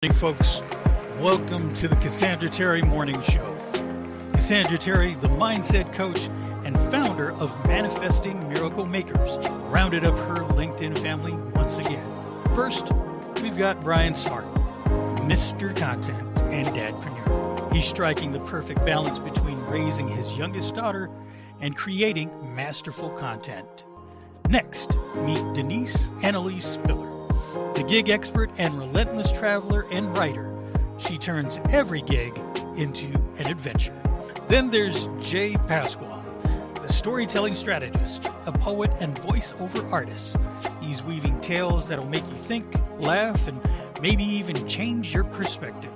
Morning, folks. Welcome to the Cassandra Terry Morning Show. Cassandra Terry, the mindset coach and founder of Manifesting Miracle Makers, rounded up her LinkedIn family once again. First, we've got Brian Smart, Mr. Content and Dadpreneur. He's striking the perfect balance between raising his youngest daughter and creating masterful content. Next, meet Denise Annalise Spiller, the gig expert and relentless traveler and writer. She turns every gig into an adventure. Then there's Jay Pasquale, the storytelling strategist, a poet and voiceover artist. He's weaving tales that'll make you think, laugh, and maybe even change your perspective.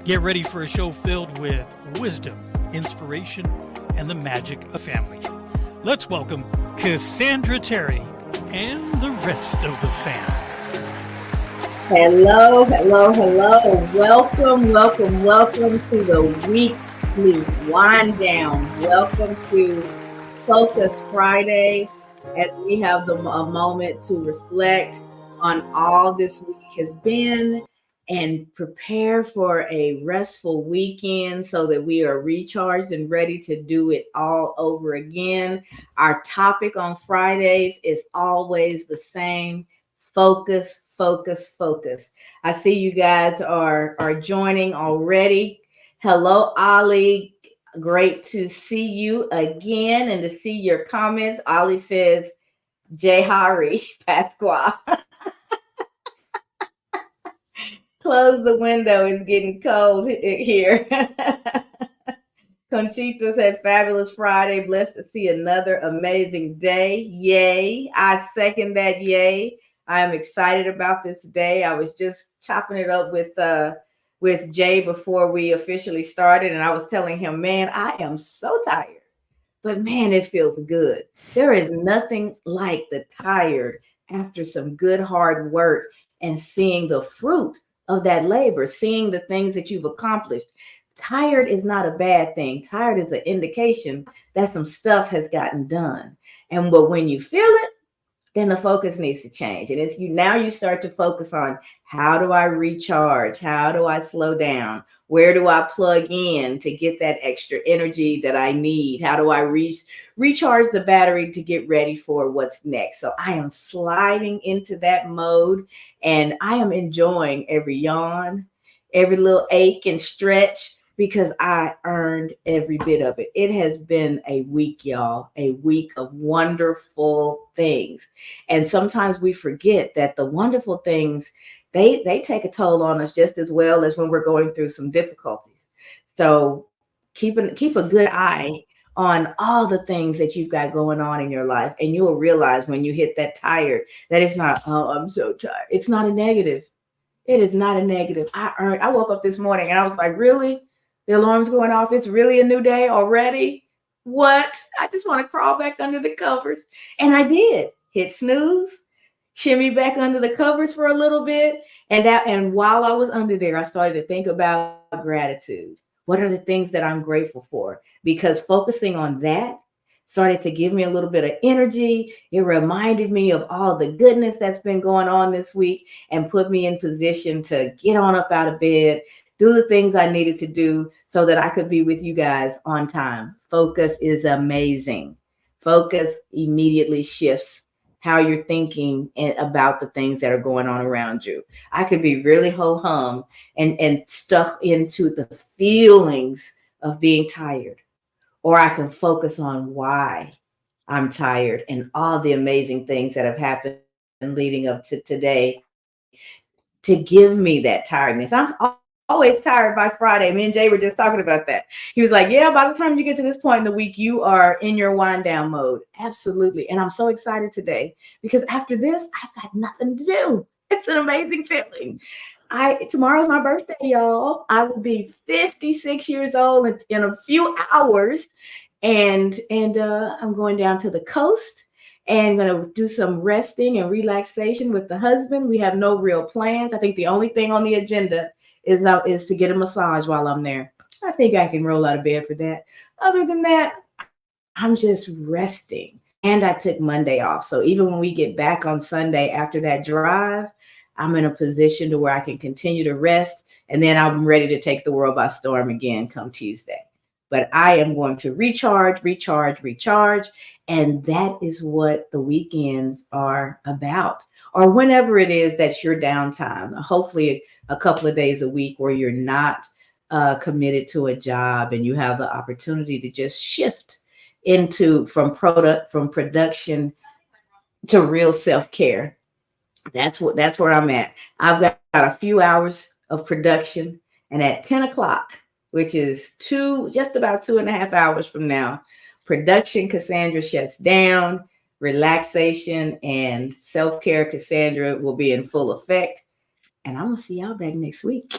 Get ready for a show filled with wisdom, inspiration, and the magic of family. Let's welcome Cassandra Terry and the rest of the fam. Hello. Welcome to the weekly wind down. Welcome to Focus Friday, as we have a moment to reflect on all this week has been and prepare for a restful weekend so that we are recharged and ready to do it all over again. Our topic on Fridays is always the same: focus. I see you guys are joining already. Hello, Ali. Great to see you again and to see your comments. Ali says, Jay Hari, Pasqua. Close the window. It's getting cold here. Conchita said, fabulous Friday. Blessed to see another amazing day. Yay. I second that. Yay. I am excited about this day. I was just chopping it up with Jay before we officially started, and I was telling him, man, I am so tired. But man, it feels good. There is nothing like the tired after some good hard work and seeing the fruit of that labor, seeing the things that you've accomplished. Tired is not a bad thing. Tired is an indication that some stuff has gotten done. But when you feel it, then the focus needs to change. And you start to focus on, how do I recharge? How do I slow down? Where do I plug in to get that extra energy that I need? How do I recharge the battery to get ready for what's next? So I am sliding into that mode, and I am enjoying every yawn, every little ache and stretch, because I earned every bit of it. It has been a week, y'all, a week of wonderful things. And sometimes we forget that the wonderful things, they take a toll on us just as well as when we're going through some difficulties. So keep a good eye on all the things that you've got going on in your life. And you will realize when you hit that tired, that it's not, oh, I'm so tired. It's not a negative. It is not a negative. I woke up this morning and I was like, really? The alarm's going off. It's really a new day already. What? I just want to crawl back under the covers. And I did. Hit snooze, shimmy back under the covers for a little bit. And while I was under there, I started to think about gratitude. What are the things that I'm grateful for? Because focusing on that started to give me a little bit of energy. It reminded me of all the goodness that's been going on this week and put me in position to get on up out of bed, do the things I needed to do so that I could be with you guys on time. Focus is amazing. Focus immediately shifts how you're thinking about the things that are going on around you. I could be really ho-hum and stuck into the feelings of being tired, or I can focus on why I'm tired and all the amazing things that have happened leading up to today to give me that tiredness. I'm always tired by Friday. Me and Jay were just talking about that. He was like, yeah, by the time you get to this point in the week, you are in your wind down mode. Absolutely. And I'm so excited today because after this, I've got nothing to do. It's an amazing feeling. Tomorrow's my birthday, y'all. I will be 56 years old in a few hours. And I'm going down to the coast and going to do some resting and relaxation with the husband. We have no real plans. I think the only thing on the agenda is to get a massage while I'm there. I think I can roll out of bed for that. Other than that, I'm just resting. And I took Monday off. So even when we get back on Sunday after that drive, I'm in a position to where I can continue to rest, and then I'm ready to take the world by storm again come Tuesday. But I am going to recharge, recharge, recharge. And that is what the weekends are about. Or whenever it is that's your downtime, hopefully a couple of days a week where you're not committed to a job and you have the opportunity to just shift into from production to real self-care. That's where I'm at. I've got a few hours of production, and at 10 o'clock, which is just about 2.5 hours from now, production Cassandra shuts down. Relaxation and self-care Cassandra will be in full effect. And I'm gonna see y'all back next week.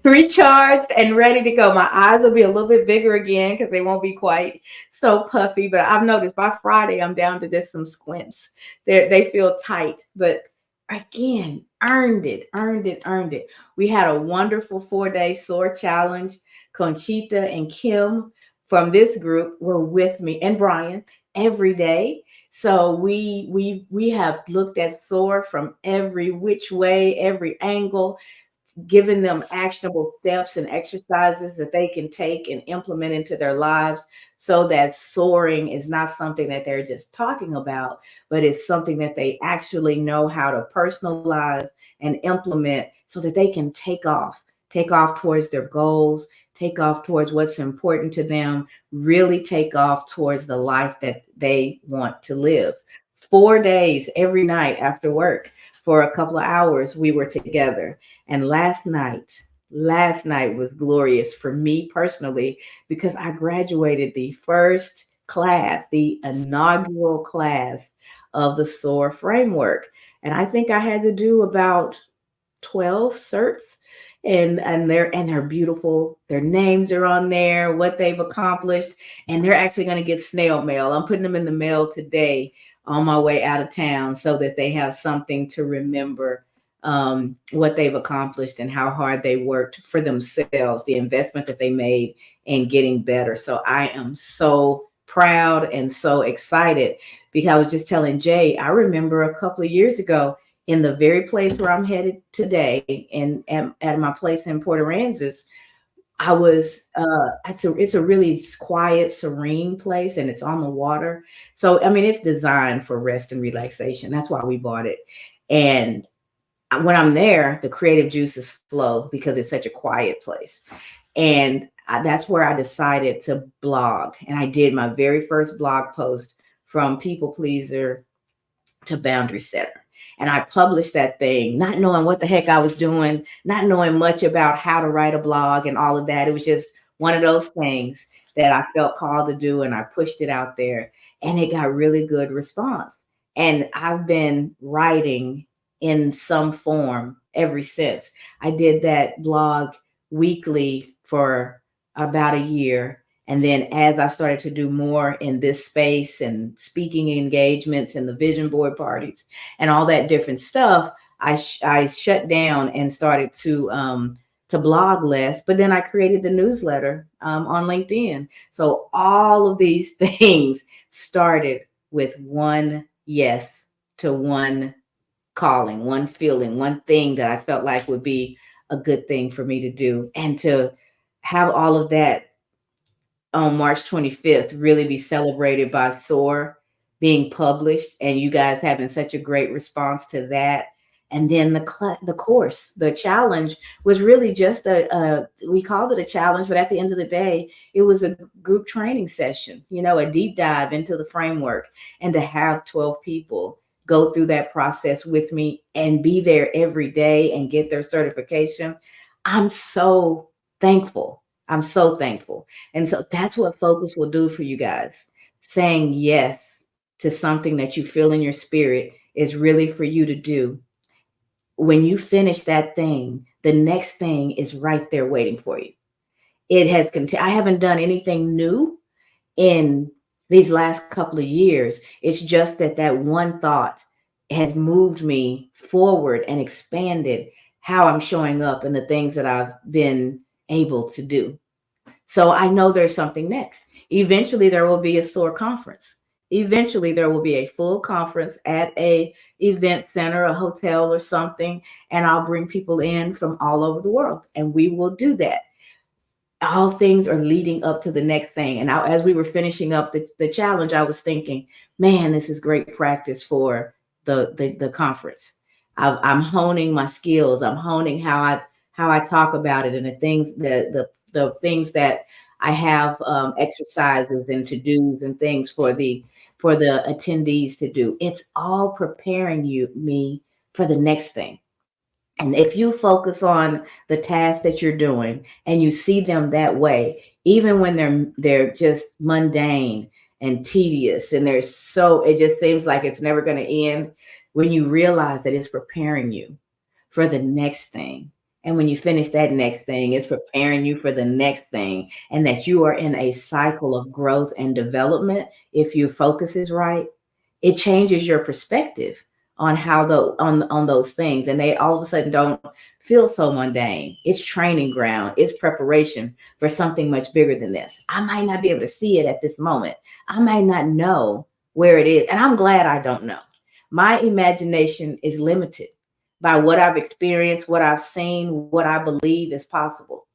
Recharged and ready to go. My eyes will be a little bit bigger again because they won't be quite so puffy. But I've noticed by Friday, I'm down to just some squints. They feel tight. But again, earned it, earned it, earned it. We had a wonderful 4-day SOAR challenge. Conchita and Kim from this group were with me, and Brian, every day. So we have looked at SOAR from every which way, every angle, giving them actionable steps and exercises that they can take and implement into their lives, so that soaring is not something that they're just talking about, but it's something that they actually know how to personalize and implement so that they can take off towards their goals, take off towards what's important to them, really take off towards the life that they want to live. 4 days every night after work for a couple of hours, we were together. And last night was glorious for me personally because I graduated the first class, the inaugural class of the SOAR framework. And I think I had to do about 12 certs, and they're beautiful. Their names are on there, what they've accomplished, and they're actually going to get snail mail. I'm putting them in the mail today on my way out of town so that they have something to remember what they've accomplished and how hard they worked for themselves, the investment that they made in getting better. So I am so proud and so excited because I was just telling Jay, I remember a couple of years ago in the very place where I'm headed today, and at my place in Port Aransas, I was it's a really quiet, serene place, and it's on the water. So I mean, it's designed for rest and relaxation. That's why we bought it. And when I'm there, the creative juices flow because it's such a quiet place. And that's where I decided to blog. And I did my very first blog post, from people pleaser to boundary setter. And I published that thing, not knowing what the heck I was doing, not knowing much about how to write a blog and all of that. It was just one of those things that I felt called to do. And I pushed it out there, and it got really good response. And I've been writing in some form ever since. I did that blog weekly for about a year. And then as I started to do more in this space and speaking engagements and the vision board parties and all that different stuff, I shut down and started to blog less. But then I created the newsletter on LinkedIn. So all of these things started with one yes to one calling, one feeling, one thing that I felt like would be a good thing for me to do. And to have all of that on March 25th really be celebrated by SOAR being published, and you guys having such a great response to that. And then the course, the challenge was really just we called it a challenge, but at the end of the day, it was a group training session, a deep dive into the framework. And to have 12 people go through that process with me and be there every day and get their certification, I'm so thankful. I'm so thankful. And so that's what focus will do for you guys. Saying yes to something that you feel in your spirit is really for you to do. When you finish that thing, the next thing is right there waiting for you. It has I haven't done anything new in these last couple of years. It's just that one thought has moved me forward and expanded how I'm showing up and the things that I've been able to do. So I know there's something next. Eventually there will be a SOAR conference. Eventually, there will be a full conference at a event center, a hotel or something, and I'll bring people in from all over the world, and we will do that. All things are leading up to the next thing. And as we were finishing up the challenge, I was thinking, man, this is great practice for the conference. I'm honing my skills. I'm honing how I talk about it, and the things that I have, exercises and to dos and things for the attendees to do. It's all preparing me for the next thing. And if you focus on the task that you're doing and you see them that way, even when they're just mundane and tedious and it just seems like it's never going to end, when you realize that it's preparing you for the next thing. And when you finish that next thing, it's preparing you for the next thing, and that you are in a cycle of growth and development. If your focus is right, it changes your perspective on how on those things, and they all of a sudden don't feel so mundane. It's training ground. It's preparation for something much bigger than this. I might not be able to see it at this moment. I might not know where it is, and I'm glad I don't know. My imagination is limited by what I've experienced, what I've seen, what I believe is possible.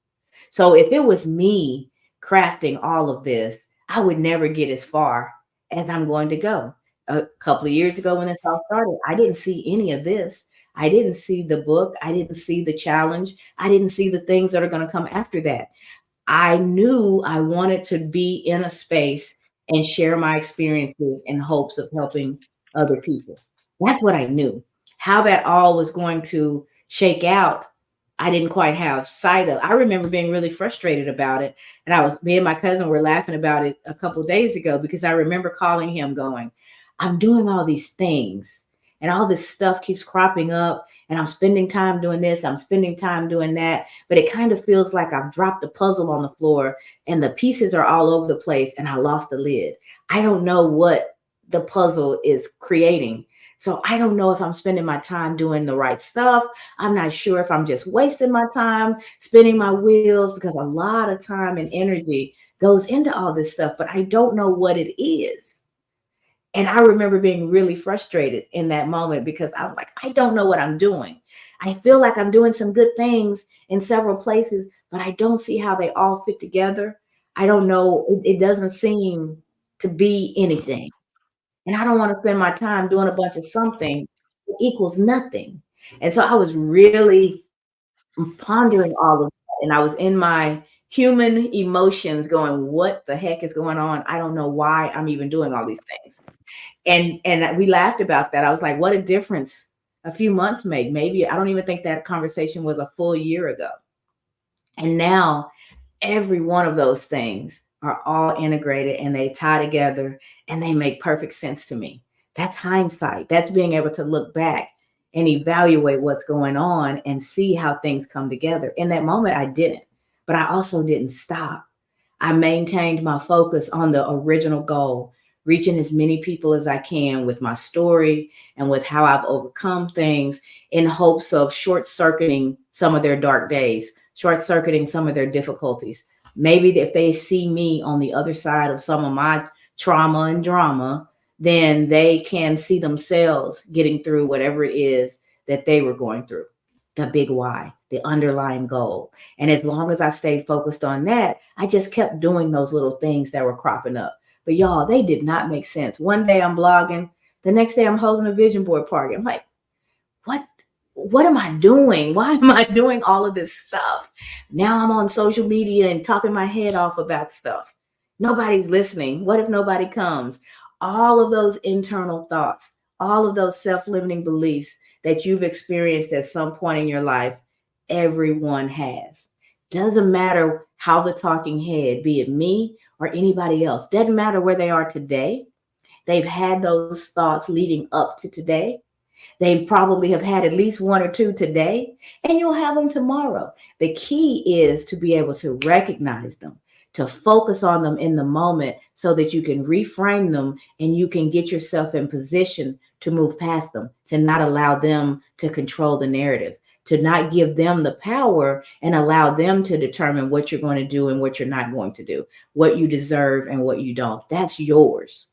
So if it was me crafting all of this, I would never get as far as I'm going to go. A couple of years ago when this all started, I didn't see any of this. I didn't see the book. I didn't see the challenge. I didn't see the things that are going to come after that. I knew I wanted to be in a space and share my experiences in hopes of helping other people. That's what I knew. How that all was going to shake out, I didn't quite have sight of. I remember being really frustrated about it. And me and my cousin were laughing about it a couple of days ago, because I remember calling him going, I'm doing all these things and all this stuff keeps cropping up, and I'm spending time doing this, I'm spending time doing that, but it kind of feels like I've dropped a puzzle on the floor and the pieces are all over the place and I lost the lid. I don't know what the puzzle is creating. So I don't know if I'm spending my time doing the right stuff. I'm not sure if I'm just wasting my time spinning my wheels, because a lot of time and energy goes into all this stuff, but I don't know what it is. And I remember being really frustrated in that moment, because I was like, I don't know what I'm doing. I feel like I'm doing some good things in several places, but I don't see how they all fit together. I don't know. It doesn't seem to be anything. And I don't want to spend my time doing a bunch of something that equals nothing. And so I was really pondering all of that. And I was in my human emotions going, what the heck is going on? I don't know why I'm even doing all these things. And we laughed about that. I was like, what a difference a few months made. Maybe I don't even think that conversation was a full year ago. And now every one of those things are all integrated and they tie together and they make perfect sense to me. That's hindsight. That's being able to look back and evaluate what's going on and see how things come together. In that moment, I didn't, but I also didn't stop. I maintained my focus on the original goal, reaching as many people as I can with my story and with how I've overcome things, in hopes of short circuiting some of their dark days, short circuiting some of their difficulties. Maybe if they see me on the other side of some of my trauma and drama, then they can see themselves getting through whatever it is that they were going through. The big why, the underlying goal. And as long as I stayed focused on that, I just kept doing those little things that were cropping up. But y'all, they did not make sense. One day I'm blogging, the next day I'm hosting a vision board party. I'm like, what what am I doing? Why am I doing all of this stuff? Now I'm on social media and talking my head off about stuff. Nobody's listening. What if nobody comes? All of those internal thoughts, all of those self-limiting beliefs that you've experienced at some point in your life, everyone has. Doesn't matter how the talking head, be it me or anybody else, doesn't matter where they are today. They've had those thoughts leading up to today. They probably have had at least one or two today, and you'll have them tomorrow. The key is to be able to recognize them, to focus on them in the moment so that you can reframe them and you can get yourself in position to move past them, to not allow them to control the narrative, to not give them the power and allow them to determine what you're going to do and what you're not going to do, what you deserve and what you don't. That's yours.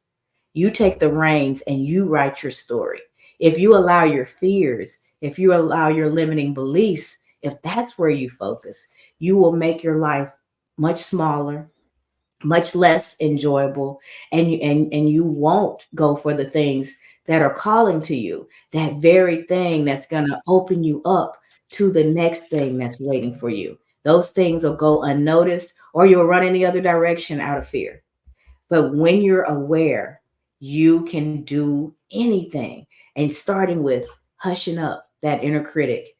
You take the reins and you write your story. If you allow your fears, if you allow your limiting beliefs, if that's where you focus, you will make your life much smaller, much less enjoyable, and you won't go for the things that are calling to you, that very thing that's going to open you up to the next thing that's waiting for you. Those things will go unnoticed, or you'll run in the other direction out of fear. But when you're aware, you can do anything. And starting with hushing up that inner critic,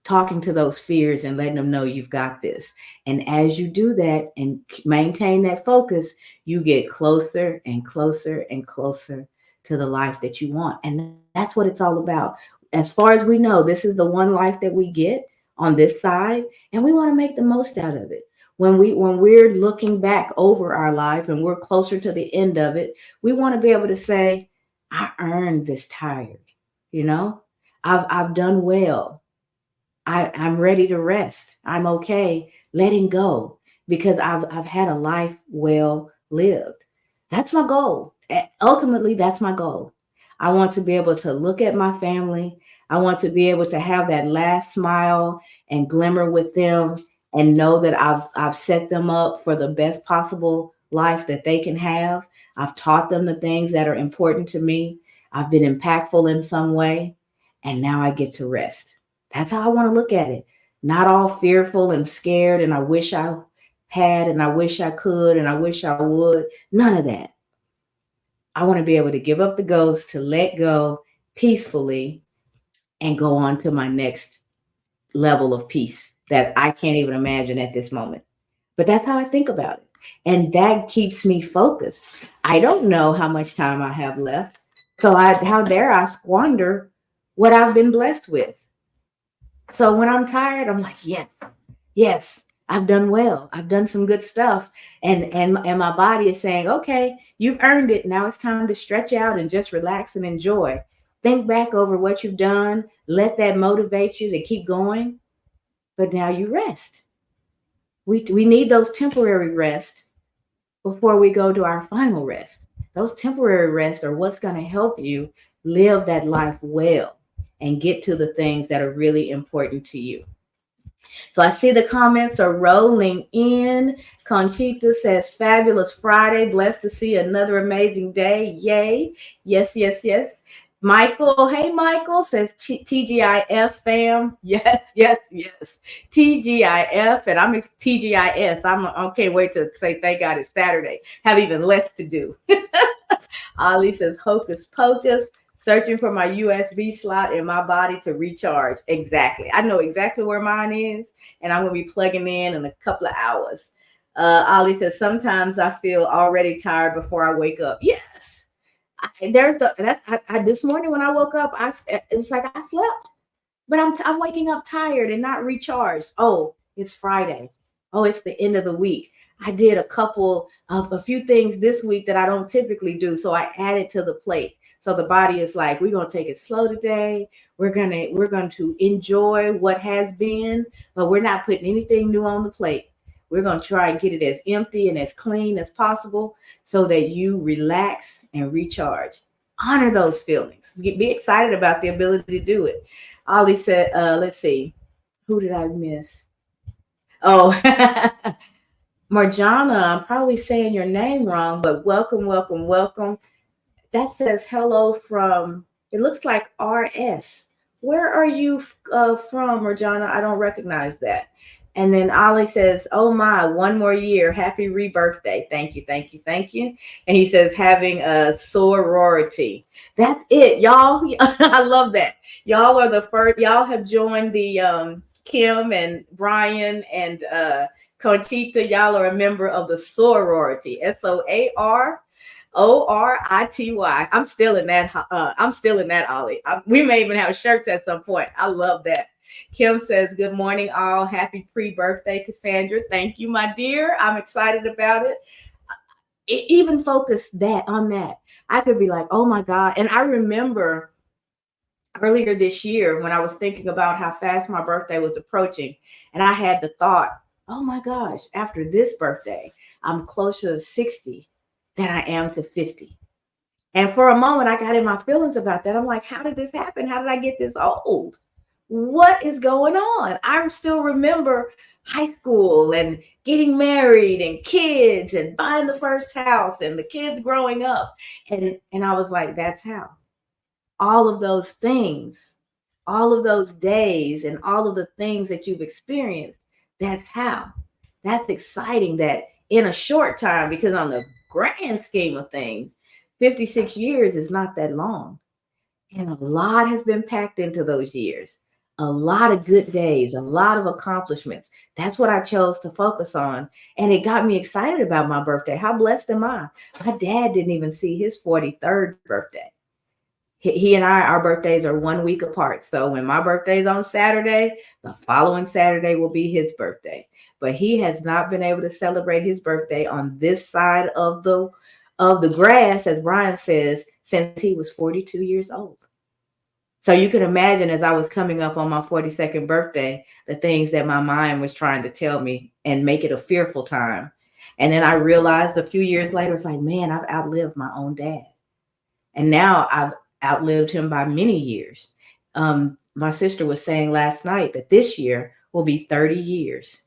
talking to those fears and letting them know you've got this. And as you do that and maintain that focus, you get closer and closer and closer to the life that you want. And that's what it's all about. As far as we know, this is the one life that we get on this side, and we want to make the most out of it. When we're looking back over our life and we're closer to the end of it, we want to be able to say, I earned this tired, you know? I've done well. I'm ready to rest. I'm okay letting go because I've had a life well lived. That's my goal. Ultimately, that's my goal. I want to be able to look at my family. I want to be able to have that last smile and glimmer with them and know that I've set them up for the best possible life that they can have. I've taught them the things that are important to me. I've been impactful in some way, and now I get to rest. That's how I want to look at it. Not all fearful and scared, and I wish I had, and I wish I could, and I wish I would. None of that. I want to be able to give up the ghost, to let go peacefully, and go on to my next level of peace that I can't even imagine at this moment. But that's how I think about it. And that keeps me focused. I don't know how much time I have left. So how dare I squander what I've been blessed with? So when I'm tired, I'm like, yes, yes, I've done well. I've done some good stuff. And my body is saying, okay, you've earned it. Now it's time to stretch out and just relax and enjoy. Think back over what you've done. Let that motivate you to keep going. But now you rest. We need those temporary rest before we go to our final rest. Those temporary rests are what's going to help you live that life well and get to the things that are really important to you. So I see the comments are rolling in. Conchita says, fabulous Friday. Blessed to see another amazing day. Yay. Yes, yes, yes. Michael, hey, Michael says TGIF fam. Yes, yes, yes. TGIF, and I'm TGIS. I can't wait to say thank God it's Saturday. Have even less to do. Ali says, hocus pocus, searching for my USB slot in my body to recharge. Exactly. I know exactly where mine is, and I'm going to be plugging in a couple of hours. Ali says, sometimes I feel already tired before I wake up. Yes. This morning when I woke up, it was like I slept, but I'm waking up tired and not recharged. Oh, it's Friday. Oh, it's the end of the week. I did a few things this week that I don't typically do, so I added to the plate. So the body is like, we're gonna take it slow today. We're going to enjoy what has been, but we're not putting anything new on the plate. We're going to try and get it as empty and as clean as possible so that you relax and recharge. Honor those feelings. Be excited about the ability to do it. Ollie said, let's see, who did I miss? Oh, Marjana, I'm probably saying your name wrong, but welcome, welcome, welcome. That says hello from, it looks like RS. Where are you from, Marjana? I don't recognize that. And then Ollie says, oh my, one more year. Happy rebirthday. Thank you, thank you, thank you. And he says, having a sorority. That's it, y'all. I love that. Y'all are the first, y'all have joined the Kim and Brian and Conchita. Y'all are a member of the sorority. SOARORITY. I'm still in that. I'm still in that, Ollie. We may even have shirts at some point. I love that. Kim says, good morning, all. Happy pre-birthday, Cassandra. Thank you, my dear. I'm excited about it. Even focus on that. I could be like, oh my God. And I remember earlier this year when I was thinking about how fast my birthday was approaching, and I had the thought, oh my gosh, after this birthday, I'm closer to 60 than I am to 50. And for a moment, I got in my feelings about that. I'm like, how did this happen? How did I get this old? What is going on? I still remember high school and getting married and kids and buying the first house and the kids growing up. And I was like, that's how. All of those things, all of those days and all of the things that you've experienced, that's how. That's exciting that in a short time, because on the grand scheme of things, 56 years is not that long. And a lot has been packed into those years. A lot of good days, a lot of accomplishments. That's what I chose to focus on. And it got me excited about my birthday. How blessed am I? My dad didn't even see his 43rd birthday. He and our birthdays are 1 week apart. So when my birthday is on Saturday, the following Saturday will be his birthday. But he has not been able to celebrate his birthday on this side of the grass, as Brian says, since he was 42 years old. So you can imagine, as I was coming up on my 42nd birthday, the things that my mind was trying to tell me and make it a fearful time. And then I realized a few years later, it's like, man, I've outlived my own dad. And now I've outlived him by many years. My sister was saying last night that this year will be 30 years.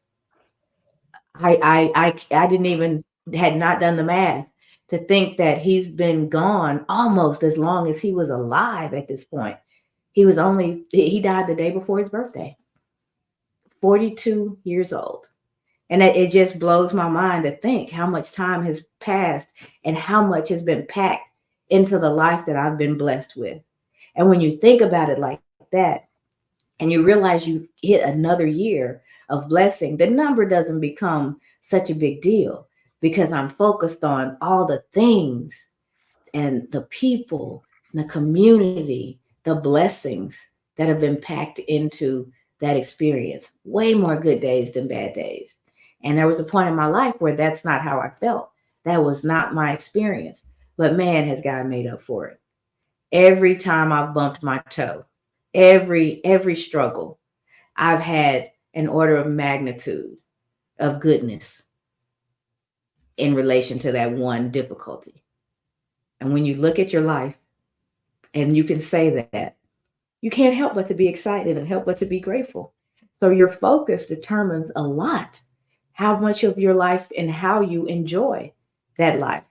I didn't even, had not done the math to think that he's been gone almost as long as he was alive at this point. He died the day before his birthday, 42 years old. And it just blows my mind to think how much time has passed and how much has been packed into the life that I've been blessed with. And when you think about it like that, and you realize you hit another year of blessing, the number doesn't become such a big deal, because I'm focused on all the things and the people, the community, the blessings that have been packed into that experience. Way more good days than bad days. And there was a point in my life where that's not how I felt. That was not my experience. But man, has God made up for it. Every time I've bumped my toe, every struggle, I've had an order of magnitude of goodness in relation to that one difficulty. And when you look at your life and you can say that, you can't help but to be excited and help but to be grateful. So your focus determines a lot how much of your life and how you enjoy that life.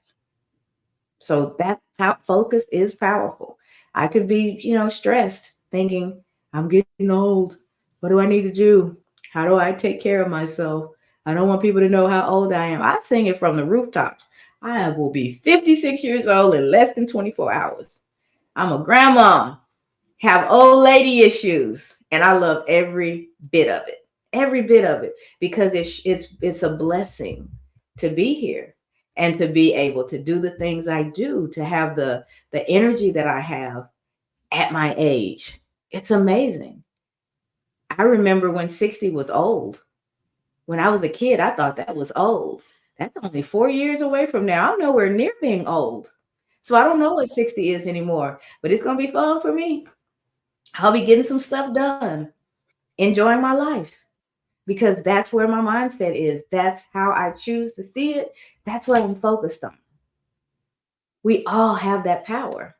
So that focus is powerful. I could be, stressed, thinking, I'm getting old. What do I need to do? How do I take care of myself? I don't want people to know how old I am. I sing it from the rooftops. I will be 56 years old in less than 24 hours. I'm a grandma, have old lady issues, and I love every bit of it. Every bit of it, because it's a blessing to be here and to be able to do the things I do, to have the energy that I have at my age. It's amazing. I remember when 60 was old. When I was a kid, I thought that was old. That's only 4 years away from now. I'm nowhere near being old. So I don't know what 60 is anymore, but it's going to be fun for me. I'll be getting some stuff done, enjoying my life, because that's where my mindset is. That's how I choose to see it. That's what I'm focused on. We all have that power.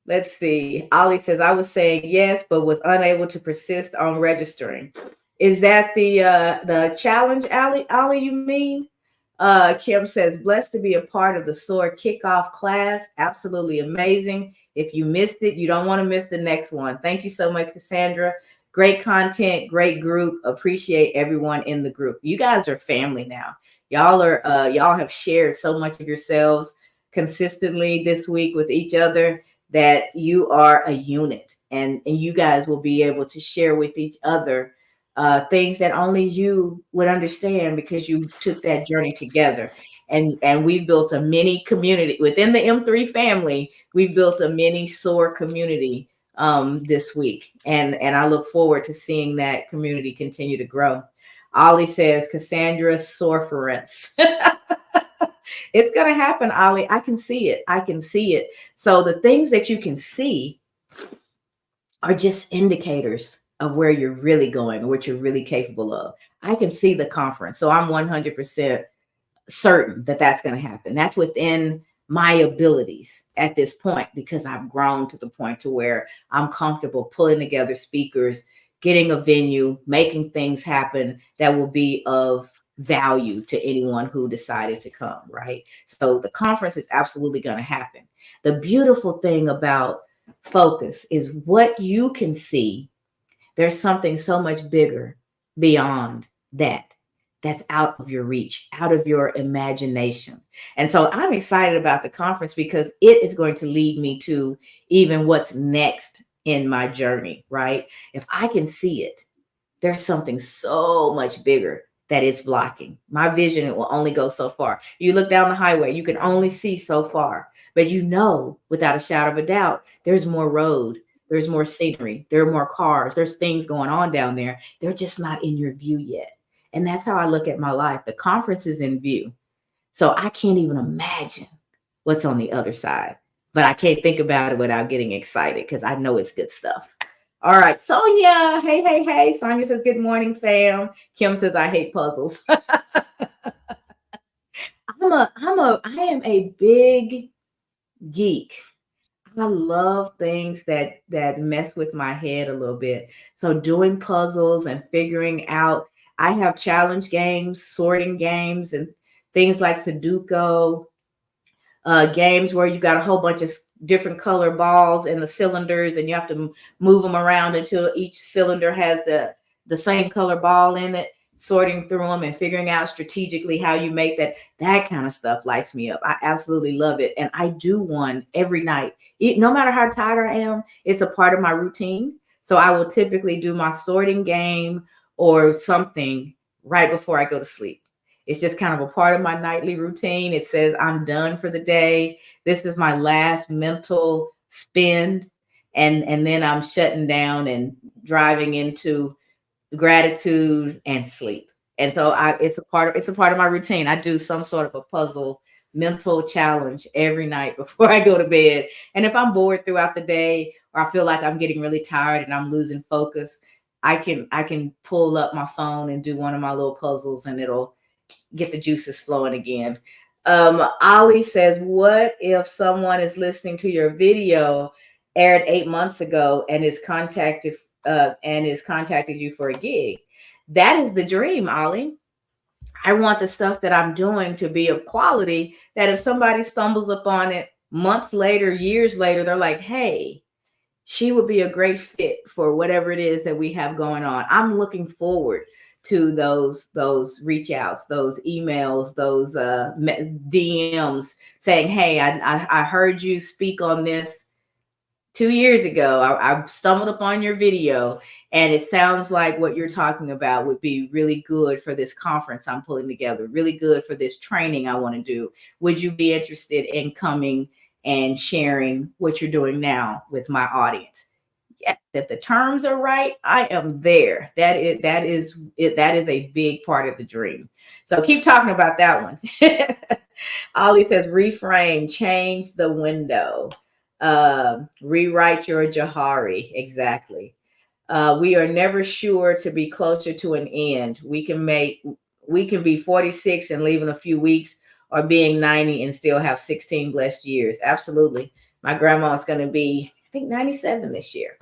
Let's see. Ollie says, I was saying yes, but was unable to persist on registering. Is that the challenge, Ollie, you mean? Kim says, blessed to be a part of the SOAR kickoff class. Absolutely amazing. If you missed it, you don't want to miss the next one. Thank you so much, Cassandra. Great content, great group. Appreciate everyone in the group. You guys are family now. Y'all have shared so much of yourselves consistently this week with each other, that you are a unit, and you guys will be able to share with each other things that only you would understand, because you took that journey together. And we've built a mini community within the M3 family. We've built a mini SOAR community this week, and I look forward to seeing that community continue to grow. Ollie says, Cassandra's SOARference. It's going to happen, Ollie. I can see it. I can see it. So the things that you can see are just indicators of where you're really going, or what you're really capable of. I can see the conference. So I'm 100% certain that that's going to happen. That's within my abilities at this point, because I've grown to the point to where I'm comfortable pulling together speakers, getting a venue, making things happen that will be of value to anyone who decided to come, right? So the conference is absolutely going to happen. The beautiful thing about focus is what you can see. There's something so much bigger beyond that, that's out of your reach, out of your imagination. And so I'm excited about the conference because it is going to lead me to even what's next in my journey, right? If I can see it, there's something so much bigger that it's blocking. My vision, it will only go so far. You look down the highway, you can only see so far, but you know, without a shadow of a doubt, there's more road, there's more scenery, there are more cars, there's things going on down there. They're just not in your view yet. And that's how I look at my life. The conference is in view. So I can't even imagine what's on the other side, but I can't think about it without getting excited because I know it's good stuff. All right, Sonia. Hey, hey, hey. Sonia says, good morning, fam. Kim says, I hate puzzles. I am a big geek. I love things that mess with my head a little bit. So doing puzzles and figuring out, I have challenge games, sorting games, and things like Sudoku, games where you got a whole bunch of different color balls in the cylinders, and you have to move them around until each cylinder has the same color ball in it. Sorting through them and figuring out strategically how you make that kind of stuff lights me up. I absolutely love it, and I do one every night. No matter how tired I am, it's a part of my routine. So I will typically do my sorting game or something right before I go to sleep. It's just kind of a part of my nightly routine. It says I'm done for the day. This is my last mental spend. And then I'm shutting down and driving into gratitude and sleep. And so it's a part of my routine. I do some sort of a puzzle mental challenge every night before I go to bed. And if I'm bored throughout the day or I feel like I'm getting really tired and I'm losing focus, I can pull up my phone and do one of my little puzzles, and it'll get the juices flowing again. Ali says, what if someone is listening to your video aired 8 months ago and is contacted you for a gig? That is the dream, Ali. I want the stuff that I'm doing to be of quality that if somebody stumbles upon it months later, years later, they're like, hey, she would be a great fit for whatever it is that we have going on. I'm looking forward to those reach outs, those emails, those DMs saying, hey, I heard you speak on this 2 years ago. I stumbled upon your video, and it sounds like what you're talking about would be really good for this conference I'm pulling together, really good for this training I want to do. Would you be interested in coming and sharing what you're doing now with my audience? Yes, if the terms are right, I am there. That is a big part of the dream. So keep talking about that one. Ollie says, reframe, change the window, rewrite your Jahari. Exactly. We are never sure to be closer to an end. We can be 46 and leave in a few weeks, or being 90 and still have 16 blessed years. Absolutely. My grandma's going to be, I think, 97 this year.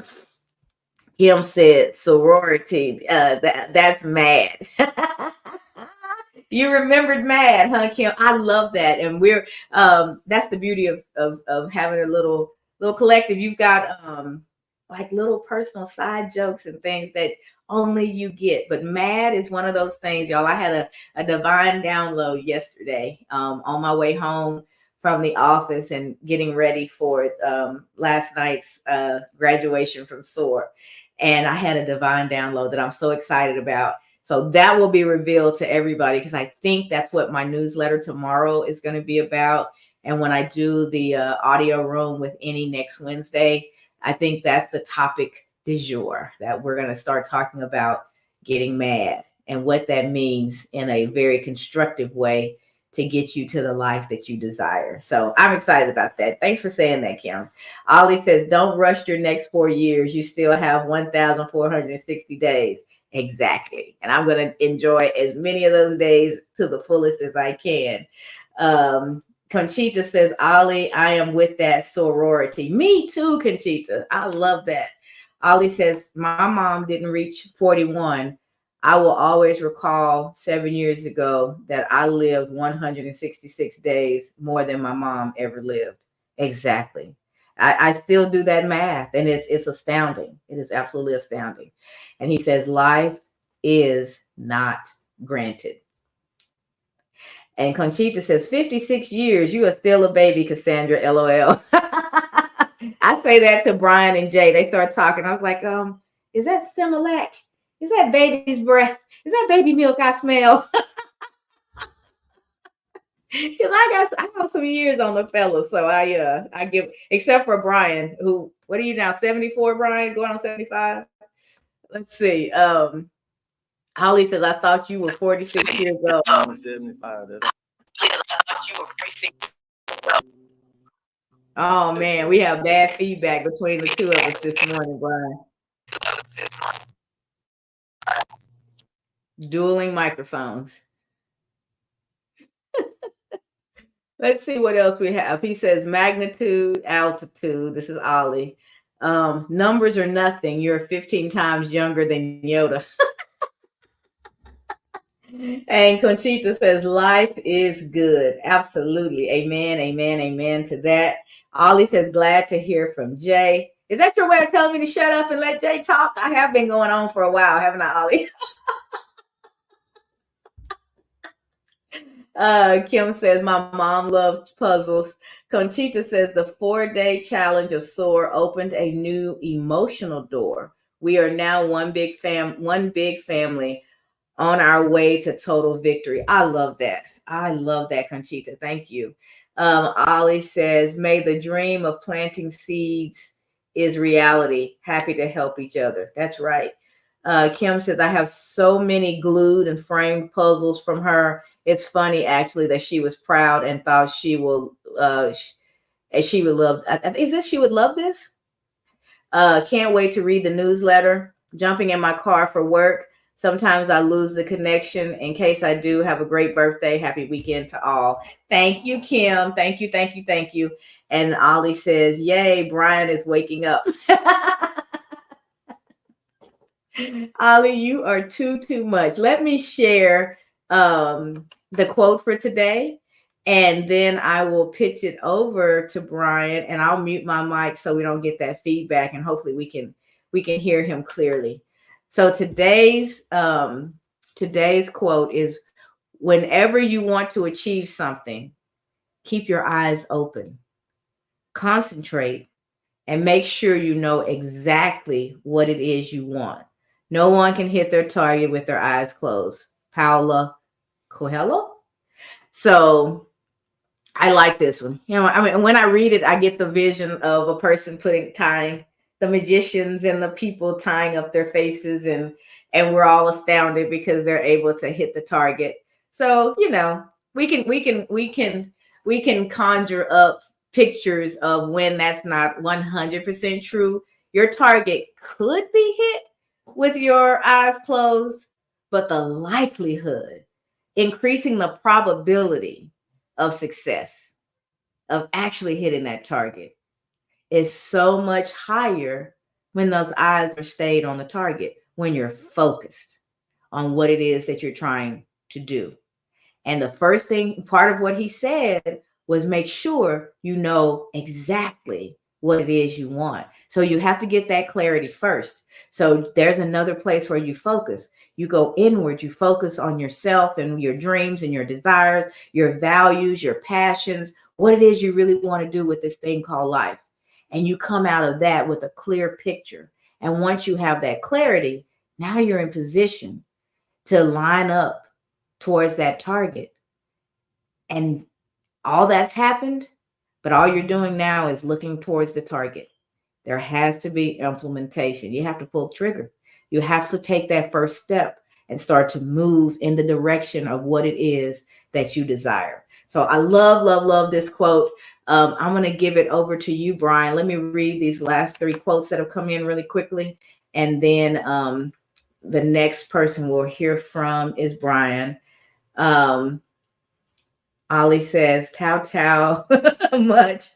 Kim said sorority. That's mad. You remembered mad, huh, Kim? I love that. And we're that's the beauty of having a little collective. You've got like little personal side jokes and things that only you get. But mad is one of those things, y'all. I had a divine download yesterday on my way home from the office and getting ready for last night's graduation from SOAR. And I had a divine download that I'm so excited about. So that will be revealed to everybody, because I think that's what my newsletter tomorrow is going to be about. And when I do the audio room with Annie next Wednesday, I think that's the topic du jour, that we're going to start talking about getting mad and what that means in a very constructive way to get you to the life that you desire. So I'm excited about that. Thanks for saying that, Kim. Ollie says, don't rush your next 4 years. You still have 1,460 days. Exactly. And I'm going to enjoy as many of those days to the fullest as I can. Conchita says, Ollie, I am with that sorority. Me too, Conchita. I love that. Ollie says, my mom didn't reach 41. I will always recall 7 years ago that I lived 166 days more than my mom ever lived. Exactly. I still do that math, and it's astounding. It is absolutely astounding. And he says, life is not granted. And Conchita says, 56 years, you are still a baby, Cassandra, LOL. I say that to Brian and Jay. They start talking. I was like, is that Similac? Is that baby's breath? Is that baby milk I smell? Because I got some years on the fellas. So I give, except for Brian, who, what are you now, 74, Brian? Going on 75? Let's see. Holly says, I thought you were 46 years old. I'm 75. Oh man, we have bad feedback between the two of us this morning, Brian. Dueling microphones. Let's see what else we have. He says magnitude, altitude. This is Ollie. Numbers are nothing. You're 15 times younger than Yoda. And Conchita says, life is good. Absolutely. Amen, amen, amen to that. Ollie says, glad to hear from Jay. Is that your way of telling me to shut up and let Jay talk? I have been going on for a while, haven't I, Ollie? Kim says, my mom loved puzzles. Conchita says, the 4-day challenge of SOAR opened a new emotional door. We are now one big family on our way to total victory. I love that. I love that, Conchita. Thank you. Ollie says, may the dream of planting seeds is reality. Happy to help each other. That's right. Kim says, I have so many glued and framed puzzles from her. It's funny, actually, that she was proud and thought she would love. Is this she would love this? Can't wait to read the newsletter. Jumping in my car for work. Sometimes I lose the connection. In case I do, have a great birthday. Happy weekend to all. Thank you, Kim. Thank you, thank you, thank you. And Ollie says, yay, Brian is waking up. Ollie, you are too much. Let me share the quote for today, and then I will pitch it over to Brian, and I'll mute my mic so we don't get that feedback, and hopefully we can hear him clearly. So today's quote is, whenever you want to achieve something, keep your eyes open, concentrate, and make sure you know exactly what it is you want. No one can hit their target with their eyes closed. Paulo Coelho. So I like this one. You know, I mean, when I read it, I get the vision of a person tying the magicians and the people tying up their faces, and we're all astounded because they're able to hit the target. So, you know, we can conjure up pictures of when that's not 100% true. Your target could be hit with your eyes closed, but the likelihood, increasing the probability of success, of actually hitting that target, is so much higher when those eyes are stayed on the target, when you're focused on what it is that you're trying to do. And the first thing, part of what he said, was make sure you know exactly what it is you want. So you have to get that clarity first. So there's another place where you focus. You go inward, you focus on yourself and your dreams and your desires, your values, your passions, what it is you really want to do with this thing called life. And you come out of that with a clear picture. And once you have that clarity, now you're in position to line up towards that target. And all that's happened, but all you're doing now is looking towards the target. There has to be implementation. You have to pull the trigger. You have to take that first step and start to move in the direction of what it is that you desire. So I love this quote. I'm going to give it over to you, Brian. Let me read these last 3 quotes that have come in really quickly. And then the next person we'll hear from is Brian. Ollie says, "Tao tao much."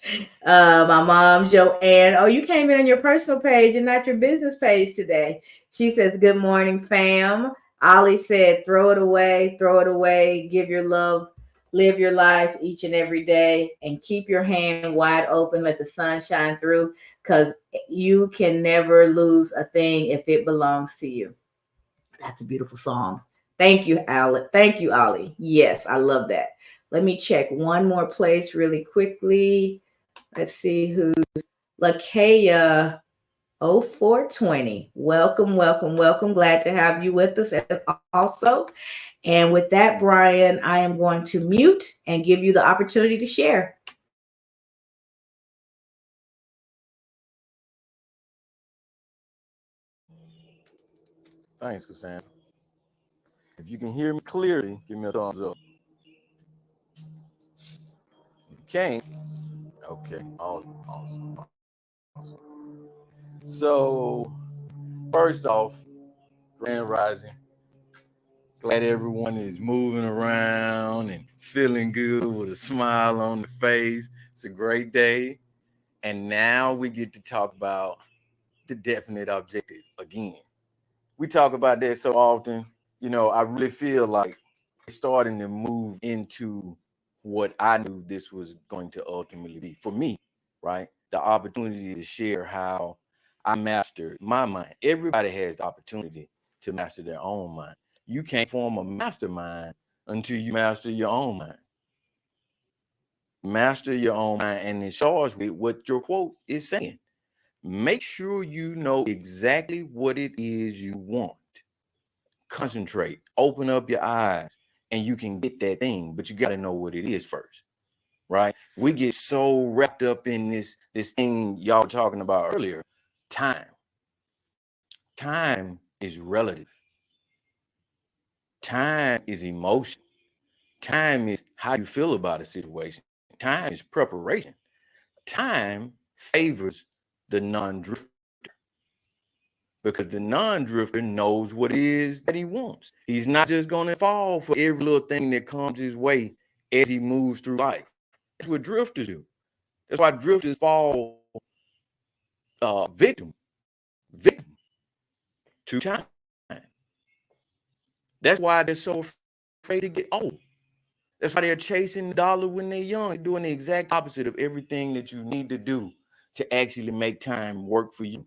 My mom, Joanne. Oh, you came in on your personal page and not your business page today. She says, "Good morning, fam." Ollie said, "Throw it away, throw it away. Give your love, live your life each and every day, and keep your hand wide open. Let the sun shine through, because you can never lose a thing if it belongs to you." That's a beautiful song. Thank you, Ali. Thank you, Ollie. Yes, I love that. Let me check one more place really quickly. Let's see who's Lakaya 0420. Welcome, welcome, welcome. Glad to have you with us also. And with that, Brian, I am going to mute and give you the opportunity to share. Thanks, Cassandra. If you can hear me clearly, give me a thumbs up. If you can't, okay, awesome, awesome, awesome. So, first off, Grand Rising. Glad everyone is moving around and feeling good with a smile on the face. It's a great day. And now we get to talk about the definite objective again. We talk about that so often. I really feel like it's starting to move into what I knew this was going to ultimately be for me, right? The opportunity to share how I mastered my mind. Everybody has the opportunity to master their own mind. You can't form a mastermind until you master your own mind. Master your own mind, and it starts with what your quote is saying. Make sure you know exactly what it is you want. Concentrate, open up your eyes, and you can get that thing, but you got to know what it is first, right? We get so wrapped up in this thing y'all were talking about earlier. Time is relative. Time is emotion. Time is how you feel about a situation. Time is preparation. Time favors the non-drifter, because the non-drifter knows what it is that he wants. He's not just going to fall for every little thing that comes his way as he moves through life. That's what drifters do. That's why drifters fall victim to time. That's why they're so afraid to get old. That's why they're chasing the dollar when they're young. They're doing the exact opposite of everything that you need to do to actually make time work for you.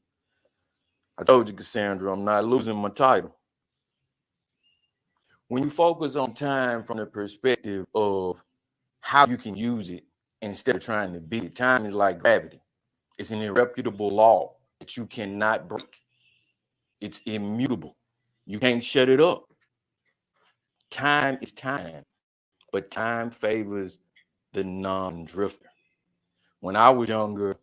I told you, Cassandra, I'm not losing my title. When you focus on time from the perspective of how you can use it instead of trying to beat it, time is like gravity. It's an irrefutable law that you cannot break. It's immutable. You can't shut it up. Time is time, but time favors the non-drifter. When I was younger,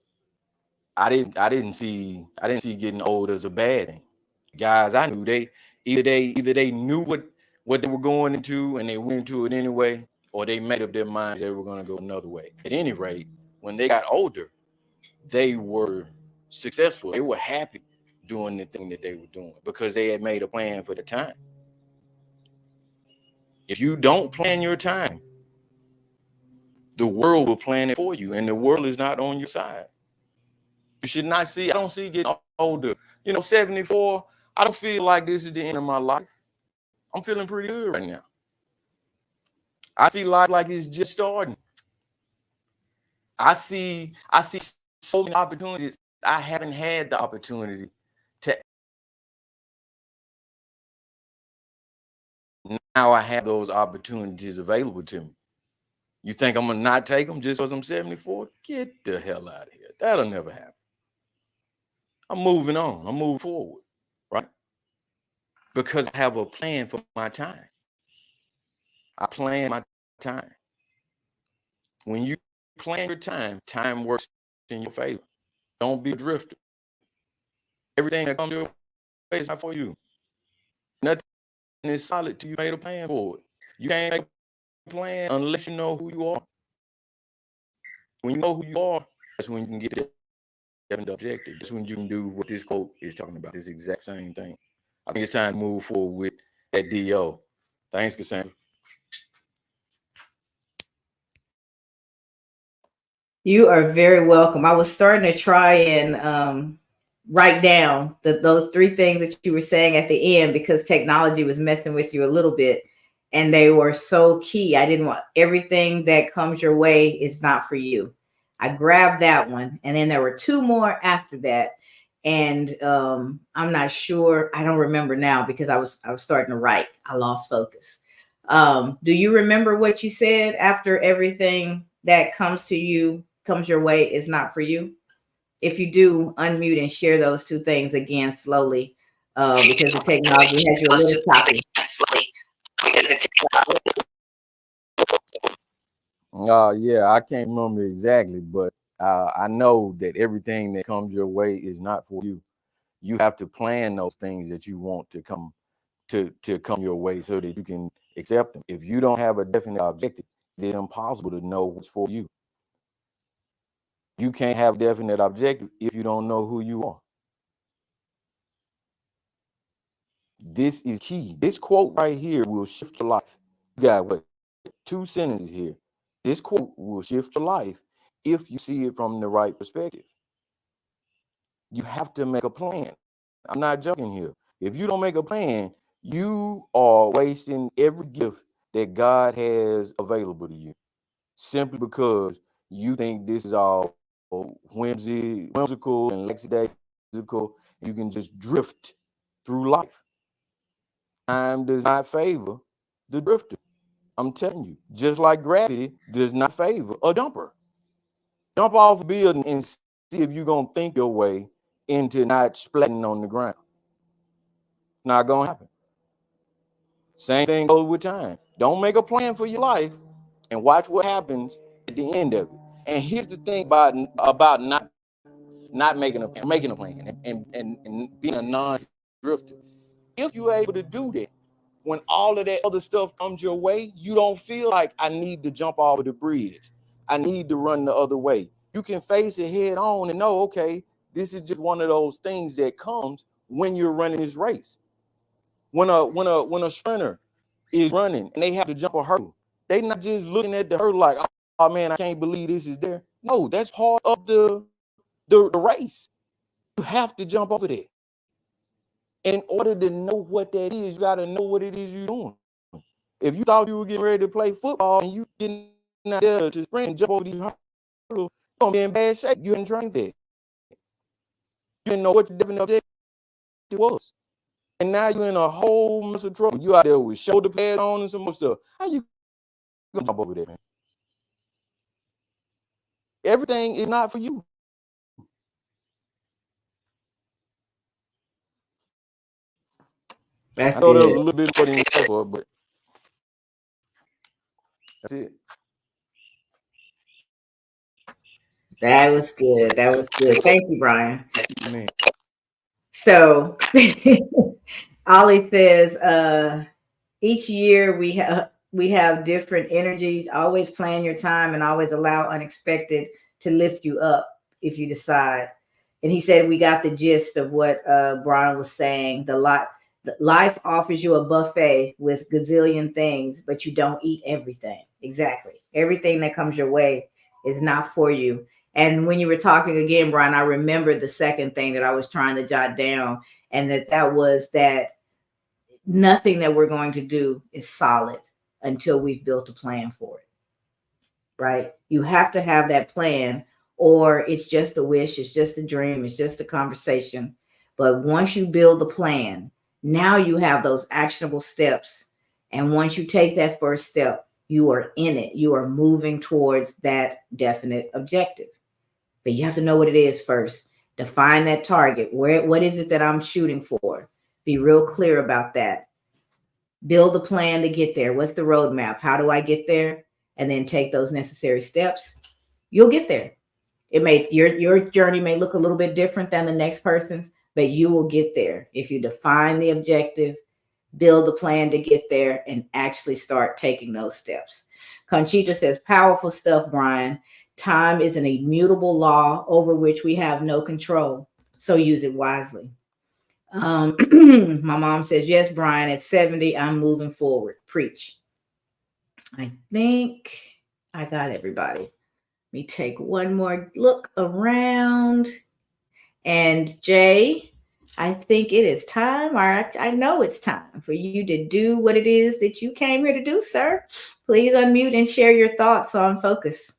I didn't see getting old as a bad thing. Guys I knew, they knew what they were going into and they went into it anyway, or they made up their minds they were going to go another way. At any rate, when they got older, they were successful. They were happy doing the thing that they were doing because they had made a plan for the time. If you don't plan your time, the world will plan it for you, and the world is not on your side. You should not see, I don't see getting older. 74, I don't feel like this is the end of my life. I'm feeling pretty good right now. I see life like it's just starting. I see so many opportunities I haven't had the opportunity to. Now I have those opportunities available to me. You think I'm gonna not take them just because I'm 74? Get the hell out of here. That'll never happen. I'm moving on. I'm moving forward, right? Because I have a plan for my time. I plan my time. When you plan your time, time works in your favor. Don't be a drifter. Everything that comes your way is not for you. Nothing is solid till you made a plan for it. You can't make a plan unless you know who you are. When you know who you are, that's when you can get the objective. That's when you can do what this quote is talking about. This exact same thing. I think it's time to move forward with that DO. Thanks, Cassandra. You are very welcome. I was starting to try and write down those three things that you were saying at the end because technology was messing with you a little bit. And they were so key. I didn't want everything that comes your way is not for you. I grabbed that one. And then there were two more after that. And I'm not sure. I don't remember now because I was starting to write. I lost focus. Do you remember what you said after everything that comes your way is not for you? If you do, unmute and share those two things again slowly, because the technology has you a little choppy. Yeah, I can't remember exactly, but I know that everything that comes your way is not for you. You have to plan those things that you want to come your way so that you can accept them. If you don't have a definite objective, it's impossible to know what's for you. You can't have a definite objective if you don't know who you are. This is key. This quote right here will shift your life. You got what? Two sentences here. This quote will shift your life if you see it from the right perspective. You have to make a plan. I'm not joking here. If you don't make a plan, you are wasting every gift that God has available to you simply because you think this is all whimsical and lackadaisical. You can just drift through life. Time does not favor the drifter. I'm telling you, just like gravity does not favor a jumper. Jump off a building and see if you're going to think your way into not splatting on the ground. Not going to happen. Same thing goes with time. Don't make a plan for your life and watch what happens at the end of it. And here's the thing about not making a plan and being a non-drifter. If you're able to do that, when all of that other stuff comes your way, you don't feel like I need to jump over the bridge. I need to run the other way. You can face it head on and know, okay, this is just one of those things that comes when you're running this race. When a sprinter is running and they have to jump a hurdle, they not just looking at the hurdle like, oh man, I can't believe this is there. No, that's part of the race. You have to jump over that. And in order to know what that is, you got to know what it is you're doing. If you thought you were getting ready to play football and you getting out there to sprint and jump over these hurdles, you're gonna be in bad shape. You hadn't trained that. You didn't know what your definite objective was. And now you're in a whole mess of trouble. You out there with shoulder pads on and some more stuff. How you gonna jump over that, man? Everything is not for you. That's I know there was good. a little bit more than you asked for, but that's it. That was good. That was good. Thank you, Brian. Man. So Ollie says, each year we have different energies. Always plan your time and always allow unexpected to lift you up if you decide. And he said we got the gist of what Brian was saying. Life offers you a buffet with gazillion things, but you don't eat everything. Exactly. Everything that comes your way is not for you. And when you were talking again, Brian, I remembered the second thing that I was trying to jot down, and that was that nothing that we're going to do is solid until we've built a plan for it, right? You have to have that plan, or it's just a wish, it's just a dream, it's just a conversation. But once you build the plan, now you have those actionable steps. And once you take that first step, you are in it. You are moving towards that definite objective. But you have to know what it is first. Define that target. What is it that I'm shooting for? Be real clear about that. Build a plan to get there. What's the roadmap? How do I get there? And then take those necessary steps. You'll get there. Your journey may look a little bit different than the next person's, but you will get there if you define the objective, build a plan to get there, and actually start taking those steps. Conchita says, powerful stuff, Brian. Time is an immutable law over which we have no control, so use it wisely. My mom says, yes, Brian, at 70, I'm moving forward. Preach. I think I got everybody. me take one more look around. And Jay, I think it is time, or I know it's time for you to do what it is that you came here to do, sir. Please unmute and share your thoughts on focus.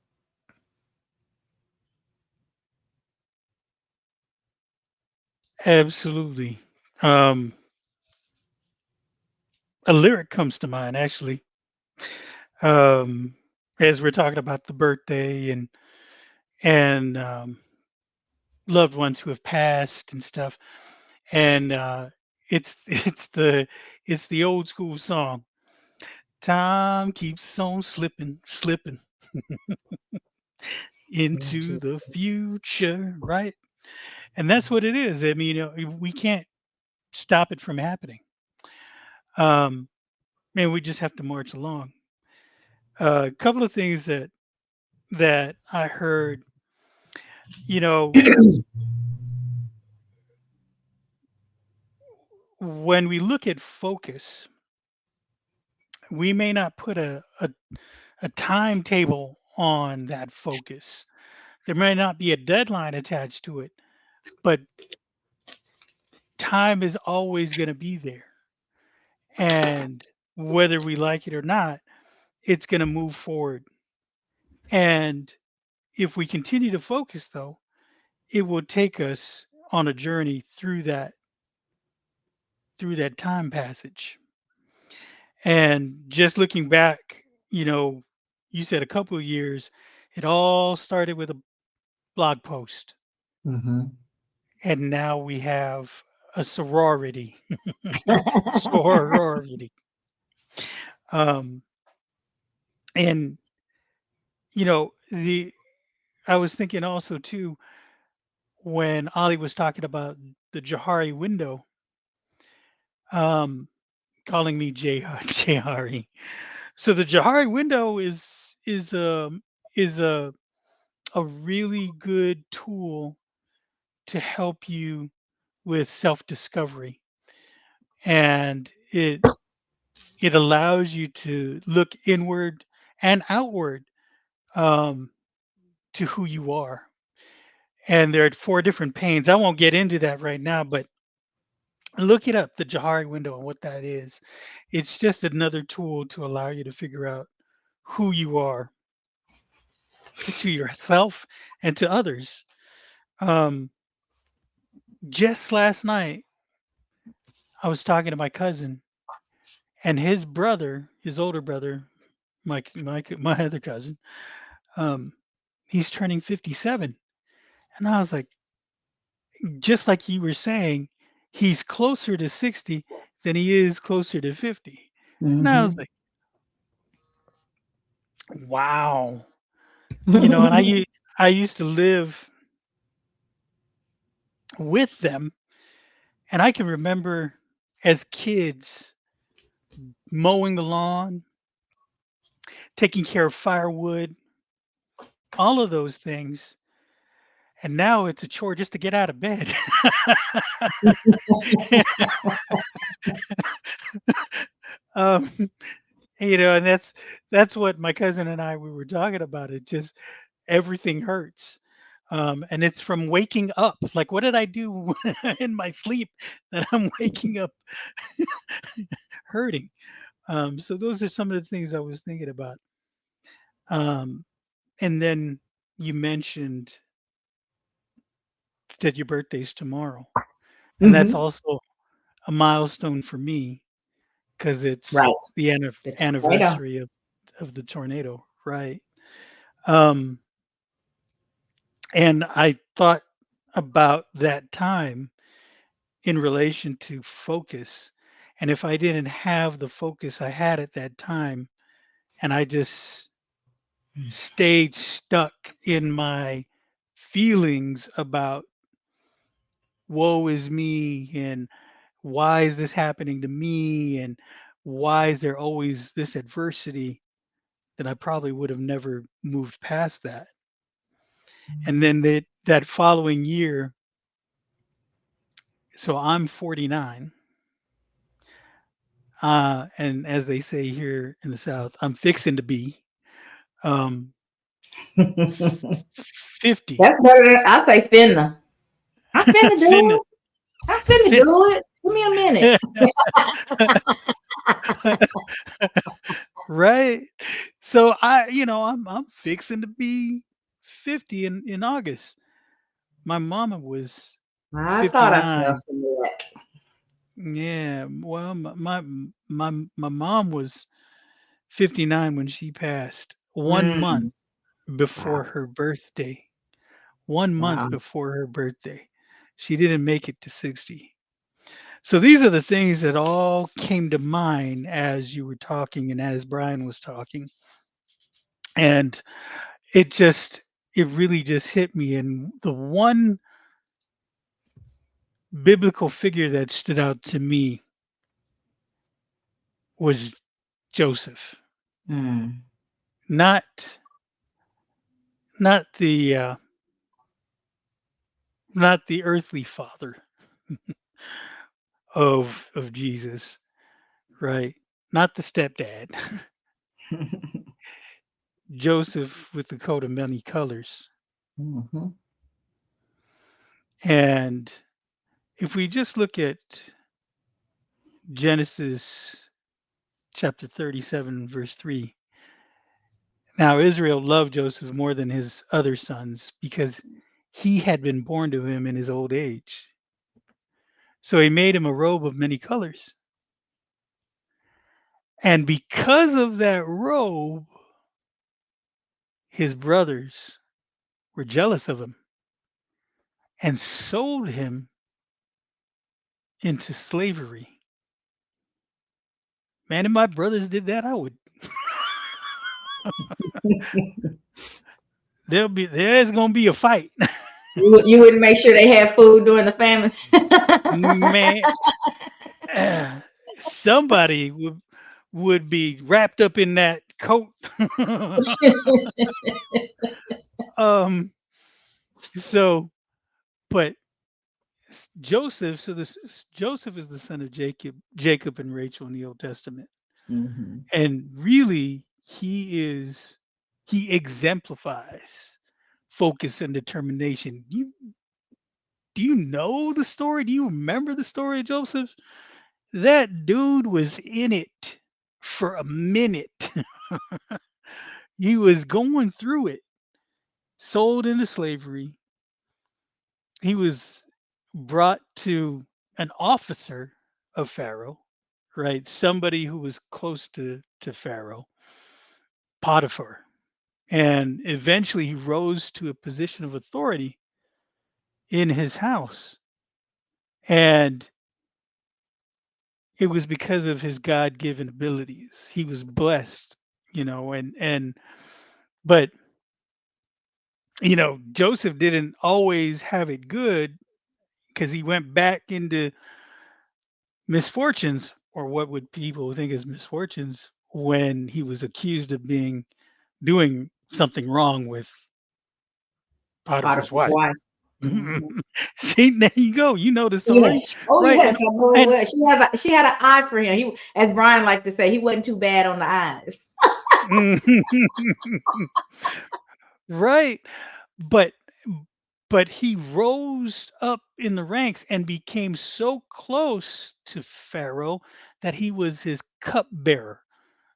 Absolutely. Um, a lyric comes to mind actually, um, as we're talking about the birthday and loved ones who have passed and stuff. And it's it's the old school song. Time keeps on slipping, slipping into the future, right? And that's what it is. I mean, we can't stop it from happening. Um, and we just have to march along. A couple of things that I heard, you know, when we look at focus, we may not put a timetable on that focus. There may not be a deadline attached to it, but time is always going to be there. And whether we like it or not, it's going to move forward. And if we continue to focus, though, it will take us on a journey through that time passage. And just looking back, you know, you said a couple of years, it all started with a blog post, Mm-hmm. and now we have a sorority. Sorority. Um, and the I was thinking also too when Ali was talking about the Johari window, um, calling me Jahari. So the Johari window is a really good tool to help you with self discovery, and it allows you to look inward and outward, um, to who you are. And there are four different panes. I won't get into that right now, but look it up, the Johari window, and what that is. It's just another tool to allow you to figure out who you are to yourself and to others. Um, just last night, I was talking to my cousin and his brother, his older brother, my other cousin. Um, he's turning 57, and I was like, just like you were saying, he's closer to 60 than he is closer to 50. And I was Mm-hmm. like, wow. And I used to live with them, and I can remember as kids mowing the lawn, taking care of firewood, all of those things. And now it's a chore just to get out of bed. um, and that's what my cousin and I we were talking about. It just everything hurts. And it's from waking up. Like, what did I do in my sleep that I'm waking up hurting? So those are some of the things I was thinking about. Um, and then you mentioned that your birthday's tomorrow, and that's Mm-hmm. also a milestone for me because it's Right. the The tornado. anniversary of the tornado, right? Um, and I thought about that time in relation to focus. And if I didn't have the focus I had at that time, and I just stayed stuck in my feelings about woe is me and why is this happening to me and why is there always this adversity, then I probably would have never moved past that. And then that following year, so I'm 49, and as they say here in the South, I'm fixing to be. Um, That's 50. better than I say finna. I'm finna do Finna. it. I'm finna Fin- do it. Give me a minute. right. So I'm fixing to be 50 in August. My mama was I thought I smelled 59. some of that. Yeah, well, my mom was 59 when she passed. 1 month Mm, before wow. her birthday. 1 month Wow. before her birthday. She didn't make it to 60. So these are the things that all came to mind as you were talking and as Brian was talking. And it really just hit me. And the one biblical figure that stood out to me was Joseph. Mm. Not not the not the earthly father of Jesus, right? Not the stepdad. Joseph with the coat of many colors. Mhm. And if we just look at Genesis chapter 37, verse 3, now Israel loved Joseph more than his other sons because he had been born to him in his old age. So he made him a robe of many colors. And because of that robe, his brothers were jealous of him and sold him into slavery. Man, if my brothers did that, I would. There's gonna be a fight, You wouldn't make sure they had food during the famine. man. uh, Somebody would be wrapped up in that coat. um. So, but Joseph. So Joseph is the son of Jacob and Rachel in the Old Testament, Mhm. and really he exemplifies focus and determination. Do you know the story? Do you remember the story of Joseph? That dude was in it for a minute. He was going through it, sold into slavery. He was brought to an officer of Pharaoh, right? Somebody who was close to Pharaoh, Potiphar. And eventually he rose to a position of authority in his house. And it was because of his God-given abilities. He was blessed, and but Joseph didn't always have it good because he went back into misfortunes, or what would people think is misfortunes, when he was accused of doing something wrong with Potiphar's Potiphar's wife. wife. Mhm. See, there you go. You know the Yeah. story, Oh right? yes, I know it And was. She had an eye for him. He, as Brian likes to say, he wasn't too bad on the eyes. right, but he rose up in the ranks and became so close to Pharaoh that he was his cupbearer.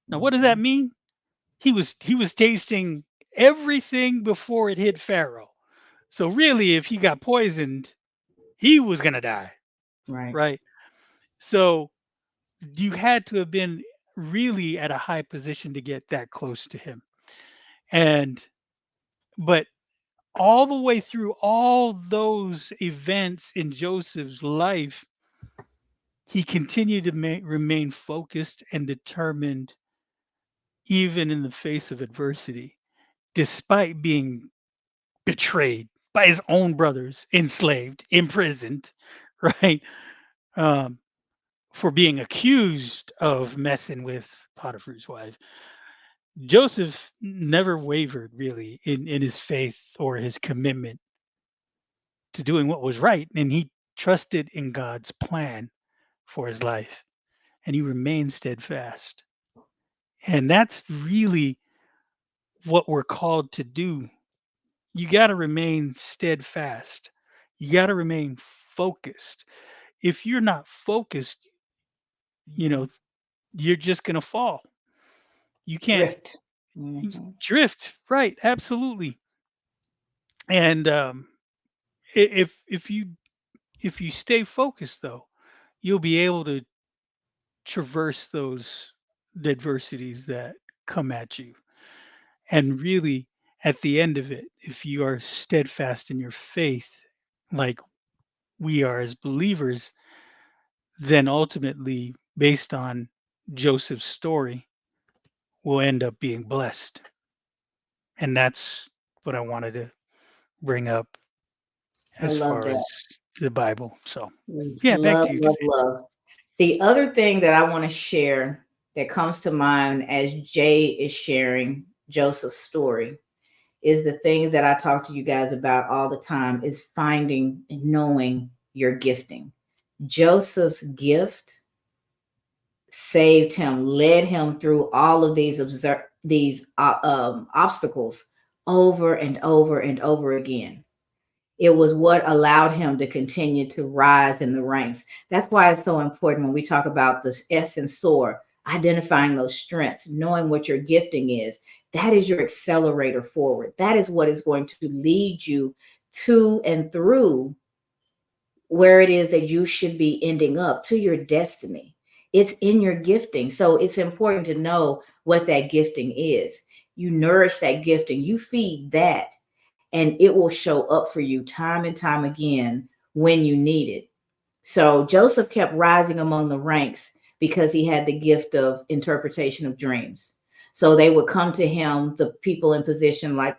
Now, what does that Mhm. mean? He was tasting everything before it hit Pharaoh. So really, if he got poisoned, he was gonna die, Right. right? So you had to have been really at a high position to get that close to him. And but all the way through all those events in Joseph's life, he continued to remain focused and determined, even in the face of adversity, despite being betrayed by his own brothers, enslaved, imprisoned, right? Um, for being accused of messing with Potiphar's wife. Joseph never wavered really in his faith or his commitment to doing what was right, and he trusted in God's plan for his life, and he remained steadfast. And that's really what we're called to do, you got to remain steadfast. You got to remain focused. If you're not focused, you know, you're just going to fall. You can't Drift. Mhm. drift, right? Absolutely. And if you stay focused though, you'll be able to traverse those adversities that come at you. And really, at the end of it, if you are steadfast in your faith, like we are as believers, then ultimately, based on Joseph's story, we'll end up being blessed. And that's what I wanted to bring up I as love far that. as the Bible. So, Yes, yeah, back love, to you, love, Cassandra. love. The other thing that I want to share that comes to mind as Jay is sharing Joseph's story is the thing that I talk to you guys about all the time is finding and knowing your gifting. Joseph's gift saved him, led him through all of these obstacles over and over and over again. It was what allowed him to continue to rise in the ranks. That's why it's so important when we talk about this S and SOAR, identifying those strengths, knowing what your gifting is. That is your accelerator forward. That is what is going to lead you to and through where it is that you should be ending up to your destiny. It's in your gifting. So it's important to know what that gifting is. You nourish that gifting, you feed that, and it will show up for you time and time again when you need it. So Joseph kept rising among the ranks because he had the gift of interpretation of dreams. So they would come to him, the people in position like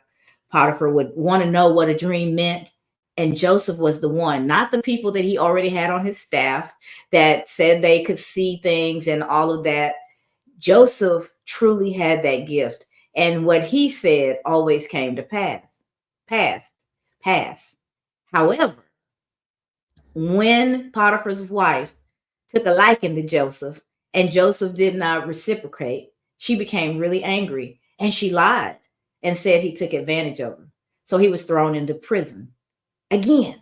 Potiphar would want to know what a dream meant. And Joseph was the one, not the people that he already had on his staff that said they could see things and all of that. Joseph truly had that gift. And what he said always came to pass, pass. However, when Potiphar's wife took a liking to Joseph and Joseph did not reciprocate, she became really angry and she lied and said he took advantage of her. So he was thrown into prison again.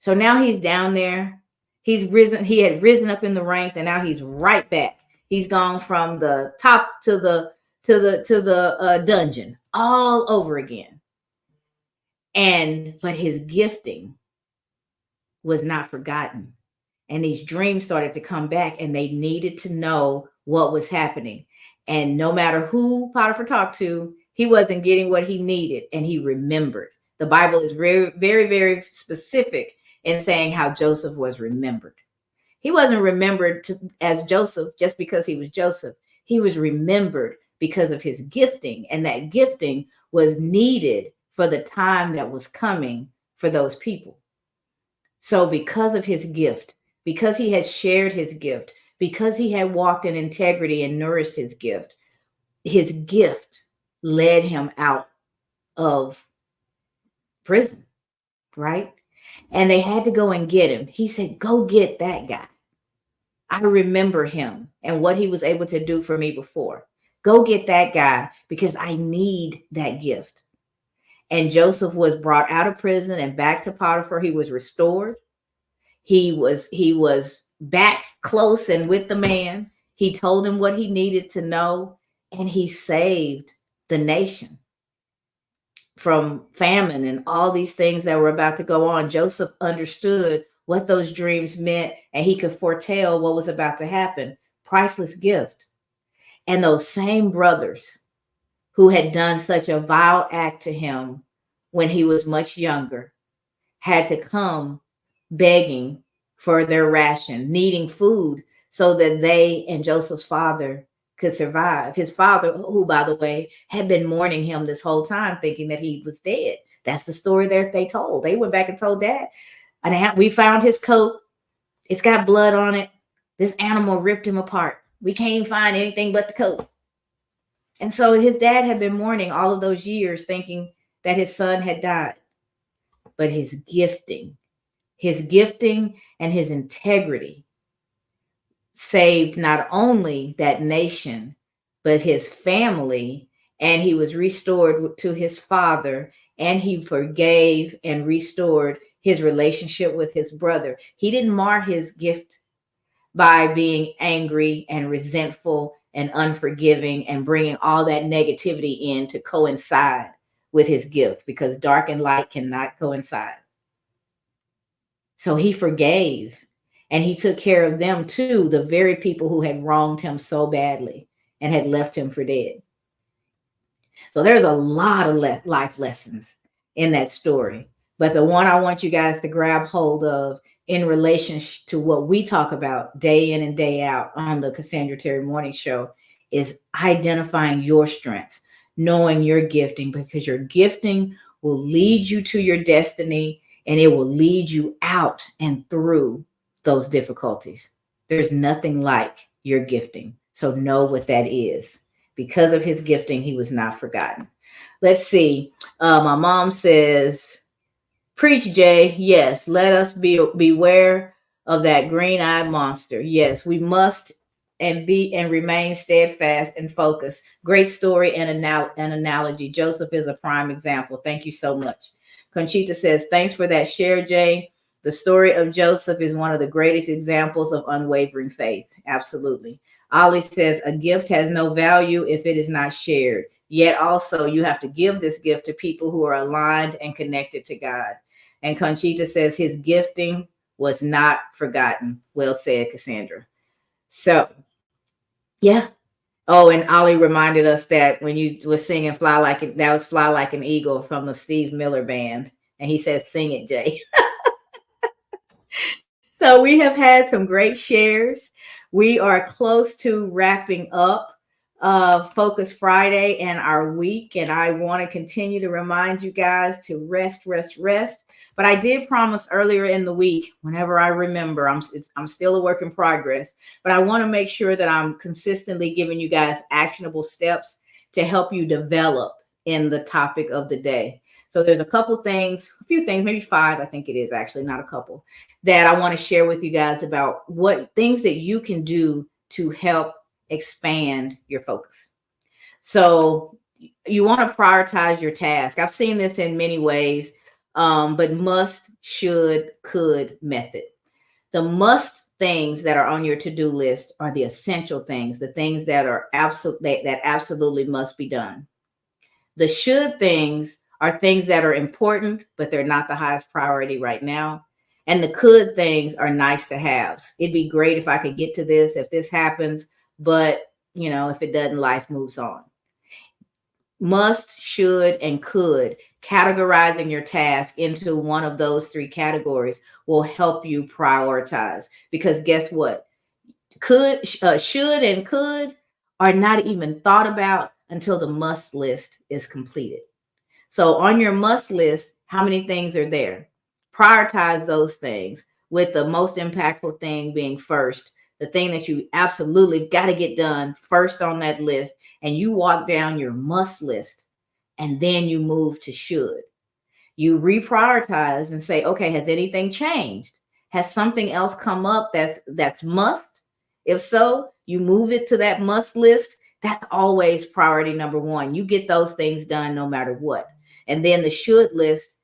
So now he's down there. He had risen up in the ranks and now he's right back. He's gone from the top to the dungeon all over again. But his gifting was not forgotten. And these dreams started to come back and they needed to know what was happening. And no matter who Potiphar talked to, he wasn't getting what he needed and he remembered. The Bible is very, very, very specific in saying how Joseph was remembered. He wasn't remembered as Joseph just because he was Joseph. He was remembered because of his gifting, and that gifting was needed for the time that was coming for those people. So because of his gift, because he had shared his gift, because he had walked in integrity and nourished his gift led him out of prison, right? And they had to go and get him. He said, "Go get that guy. I remember him and what he was able to do for me before. Go get that guy because I need that gift." And Joseph was brought out of prison and back to Potiphar. He was restored. He was back close and with the man. He told him what he needed to know, and he saved the nation from famine and all these things that were about to go on. Joseph understood what those dreams meant, and he could foretell what was about to happen. Priceless gift. And those same brothers who had done such a vile act to him when he was much younger had to come begging for their ration, needing food so that they and Joseph's father could survive. His father, who, by the way, had been mourning him this whole time, thinking that he was dead. That's the story that they told. They went back and told dad, and we found his coat. It's got blood on it. This animal ripped him apart. We can't even find anything but the coat. And so his dad had been mourning all of those years, thinking that his son had died. But his gifting and his integrity saved not only that nation, but his family and he was restored to his father, and he forgave and restored his relationship with his brother. He didn't mar his gift by being angry and resentful and unforgiving and bringing all that negativity in to coincide with his gift, because dark and light cannot coincide. So he forgave, and he took care of them too, the very people who had wronged him so badly and had left him for dead. So there's a lot of life lessons in that story. But the one I want you guys to grab hold of in relation to what we talk about day in and day out on the Cassandra Terry Morning Show is identifying your strengths, knowing your gifting, because your gifting will lead you to your destiny, and it will lead you out and through those difficulties. There's nothing like your gifting. So know what that is. Because of his gifting, he was not forgotten. Let's see. My mom says, preach, Jay. Yes, let us beware of that green-eyed monster. Yes, we must and remain steadfast and focused. Great story and an analogy. Joseph is a prime example. Thank you so much. Conchita says, thanks for that share, Jay. The story of Joseph is one of the greatest examples of unwavering faith. Absolutely. Ollie says, a gift has no value if it is not shared. Yet also you have to give this gift to people who are aligned and connected to God. And Conchita says his gifting was not forgotten. Well said, Cassandra. So, yeah. Oh, and Ollie reminded us that when you were singing Fly Like an Eagle from the Steve Miller Band. And he says, sing it, Jay. So we have had some great shares. We are close to wrapping up Focus Friday and our week. And I want to continue to remind you guys to rest. But I did promise earlier in the week, whenever I remember, I'm still a work in progress, but I want to make sure that I'm consistently giving you guys actionable steps to help you develop in the topic of the day. So there's a few things, maybe 5, I think it is actually, not a couple, that I want to share with you guys about what things that you can do to help expand your focus. So you want to prioritize your task. I've seen this in many ways, but must, should, could method. The must things that are on your to-do list are the essential things, the things that are that absolutely must be done. The should things are things that are important, but they're not the highest priority right now. And the could things are nice to haves. It'd be great if I could get to this, if this happens, but if it doesn't, life moves on. Must, should, and could, categorizing your task into one of those 3 categories will help you prioritize. Because guess what? Could, should, and could are not even thought about until the must list is completed. So on your must list, how many things are there? Prioritize those things, with the most impactful thing being first, the thing that you absolutely got to get done first on that list. And you walk down your must list, and then you move to should. You reprioritize and say, okay, has anything changed? Has something else come up that's must? If so, you move it to that must list. That's always priority number 1. You get those things done no matter what. And then the should list,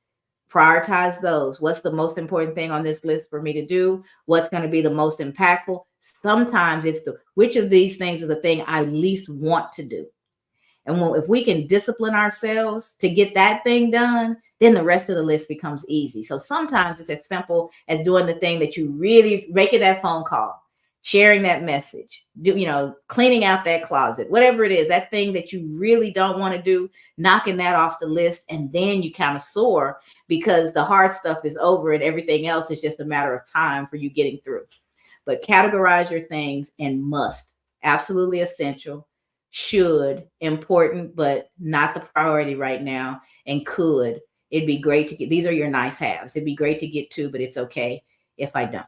prioritize those. What's the most important thing on this list for me to do? What's going to be the most impactful? Sometimes it's which of these things is the thing I least want to do. And if we can discipline ourselves to get that thing done, then the rest of the list becomes easy. So sometimes it's as simple as doing the thing that you really, making that phone call, sharing that message, cleaning out that closet, whatever it is, that thing that you really don't want to do, knocking that off the list. And then you kind of soar because the hard stuff is over and everything else is just a matter of time for you getting through. But categorize your things in must, absolutely essential, should, important, but not the priority right now, and could. It'd be great to get, these are your nice haves. It'd be great to get to, but it's okay if I don't.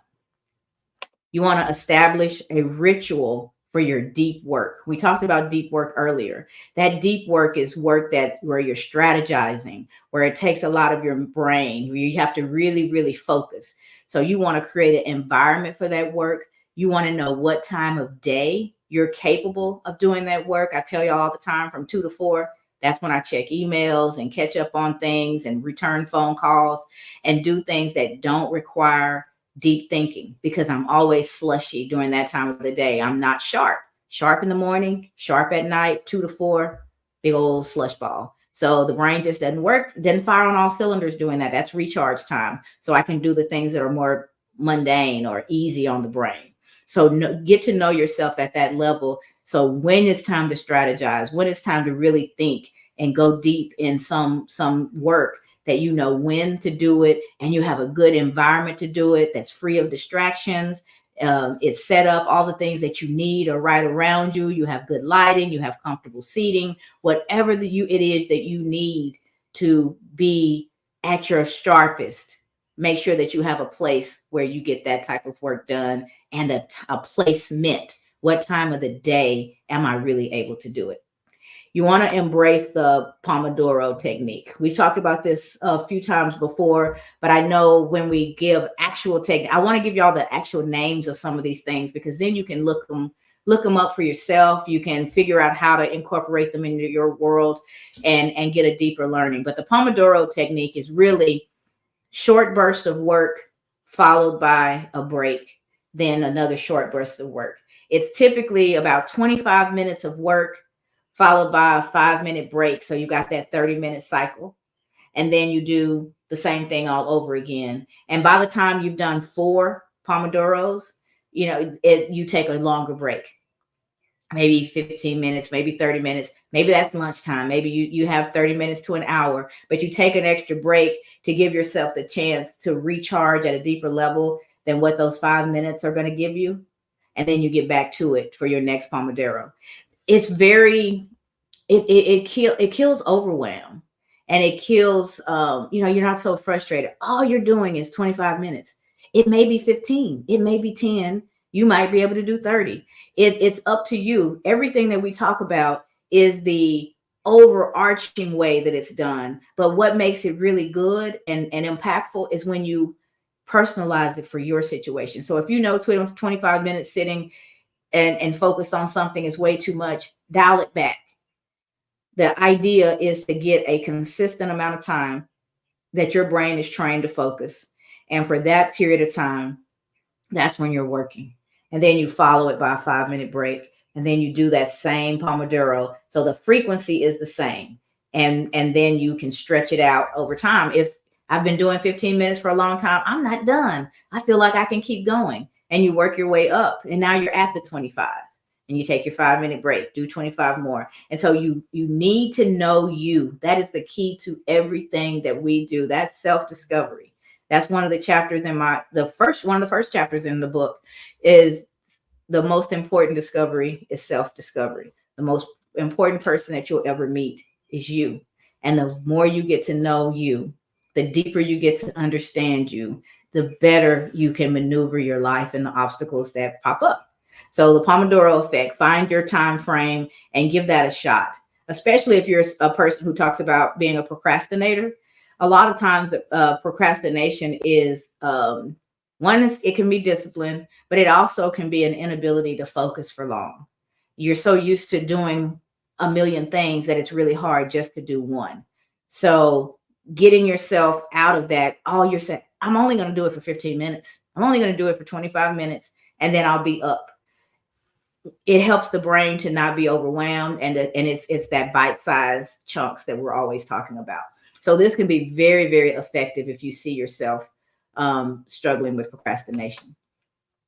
You want to establish a ritual for your deep work. We talked about deep work earlier. That deep work is work where you're strategizing, where it takes a lot of your brain, where you have to really, really focus. So you want to create an environment for that work. You want to know what time of day you're capable of doing that work. I tell you all the time, from 2 to 4, that's when I check emails and catch up on things and return phone calls and do things that don't require deep thinking, because I'm always slushy during that time of the day. I'm not sharp. Sharp in the morning, sharp at night, 2 to 4, big old slush ball. So the brain just doesn't fire on all cylinders doing that. That's recharge time. So I can do the things that are more mundane or easy on the brain. So get to know yourself at that level. So when it's time to strategize, when it's time to really think and go deep in some work, that you know when to do it, and you have a good environment to do it that's free of distractions. It's set up, all the things that you need are right around you. You have good lighting, you have comfortable seating, whatever it is that you need to be at your sharpest. Make sure that you have a place where you get that type of work done, and a placement. What time of the day am I really able to do it? You want to embrace the Pomodoro technique. We've talked about this a few times before, but I know when we give actual technique, I want to give y'all the actual names of some of these things, because then you can look them up for yourself. You can figure out how to incorporate them into your world and get a deeper learning. But the Pomodoro technique is really short burst of work followed by a break, then another short burst of work. It's typically about 25 minutes of work followed by a 5-minute break. So you got that 30-minute cycle. And then you do the same thing all over again. And by the time you've done 4 Pomodoros, you take a longer break. Maybe 15 minutes, maybe 30 minutes, maybe that's lunchtime. Maybe you have 30 minutes to an hour, but you take an extra break to give yourself the chance to recharge at a deeper level than what those 5 minutes are going to give you. And then you get back to it for your next Pomodoro. It's it kills overwhelm, and it kills, you're not so frustrated. All you're doing is 25 minutes. It may be 15, it may be 10. You might be able to do 30. It's up to you. Everything that we talk about is the overarching way that it's done. But what makes it really good and impactful is when you personalize it for your situation. So if 25 minutes sitting and focus on something is way too much, dial it back. The idea is to get a consistent amount of time that your brain is trained to focus. And for that period of time, that's when you're working. And then you follow it by a 5-minute break. And then you do that same Pomodoro. So the frequency is the same. And then you can stretch it out over time. If I've been doing 15 minutes for a long time, I'm not done. I feel like I can keep going. And you work your way up. And now you're at the 25. And you take your 5-minute break, do 25 more. And so you need to know you. That is the key to everything that we do. That's self-discovery. That's one of the chapters in one of the first chapters in the book is the most important discovery is self-discovery. The most important person that you'll ever meet is you. And the more you get to know you, the deeper you get to understand you, the better you can maneuver your life and the obstacles that pop up. So the Pomodoro effect, find your time frame and give that a shot, especially if you're a person who talks about being a procrastinator. A lot of times procrastination is one, it can be discipline, but it also can be an inability to focus for long. You're so used to doing a million things that it's really hard just to do one. So getting yourself out of that, you're saying, I'm only going to do it for 15 minutes. I'm only going to do it for 25 minutes, and then I'll be up. It helps the brain to not be overwhelmed, and it's that bite-sized chunks that we're always talking about. So this can be very, very effective if you see yourself struggling with procrastination.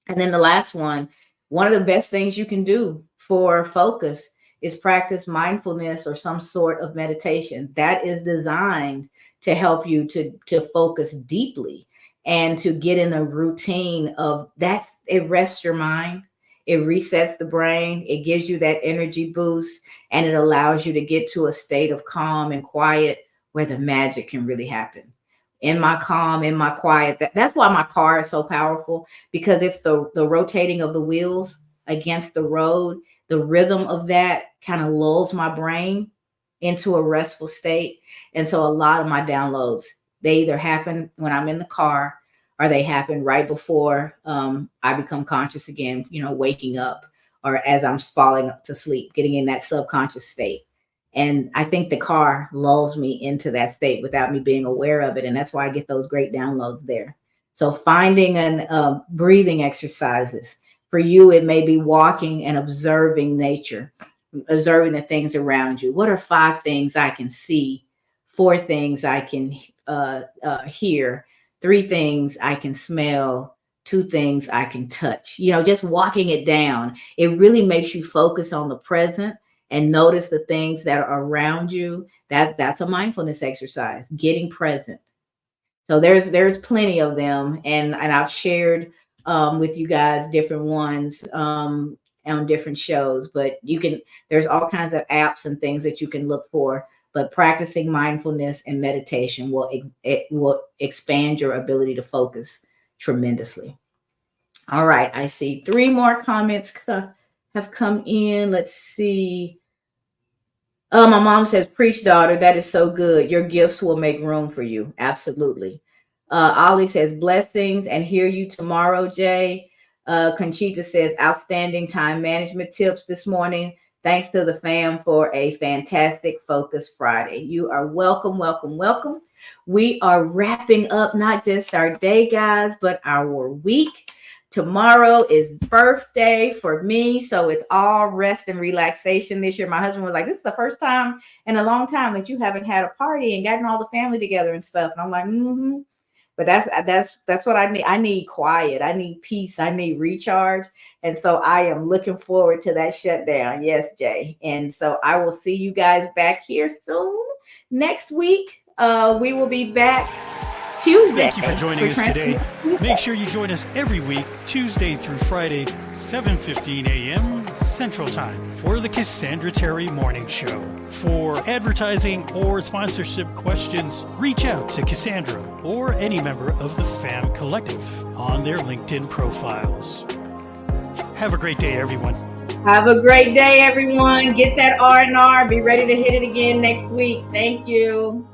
And then the last one of the best things you can do for focus is practice mindfulness or some sort of meditation that is designed to help you to focus deeply and to get in a routine of that. It rests your mind. It resets the brain. It gives you that energy boost, and it allows you to get to a state of calm and quiet where the magic can really happen. In my calm, in my quiet. That's why my car is so powerful, because it's the rotating of the wheels against the road. The rhythm of that kind of lulls my brain into a restful state. And so a lot of my downloads, they either happen when I'm in the car, or they happen right before I become conscious again, waking up, or as I'm falling to sleep, getting in that subconscious state. And I think the car lulls me into that state without me being aware of it. And that's why I get those great downloads there. So finding and breathing exercises. For you, it may be walking and observing nature, observing the things around you. What are 5 things I can see? 4 things I can hear? 3 things I can smell? 2 things I can touch? Just walking it down. It really makes you focus on the present and notice the things that are around you. That's a mindfulness exercise, getting present. So there's plenty of them, and I've shared with you guys different ones on different shows. But there's all kinds of apps and things that you can look for. But practicing mindfulness and meditation will expand your ability to focus tremendously. All right, I see 3 more comments have come in. Let's see. My mom says, preach, daughter. That is so good. Your gifts will make room for you. Absolutely. Ollie says, blessings and hear you tomorrow, Jay. Conchita says, outstanding time management tips this morning. Thanks to the fam for a fantastic Focus Friday. You are welcome, welcome, welcome. We are wrapping up not just our day, guys, but our week. Tomorrow is birthday for me, so it's all rest and relaxation this year. My husband was like, this is the first time in a long time that you haven't had a party and gotten all the family together and stuff. And I'm like, But that's what I need. I need quiet. I need peace. I need recharge. And so I am looking forward to that shutdown. Yes, Jay. And so I will see you guys back here soon. Next week, we will be back Tuesday. Thank you for joining us today. Make sure you join us every week, Tuesday through Friday, 7:15 a.m. Central Time for the Cassandra Terry Morning Show. For advertising or sponsorship questions, reach out to Cassandra or any member of the FAM Collective on their LinkedIn profiles. Have a great day, everyone. Have a great day, everyone. Get that R&R. Be ready to hit it again next week. Thank you.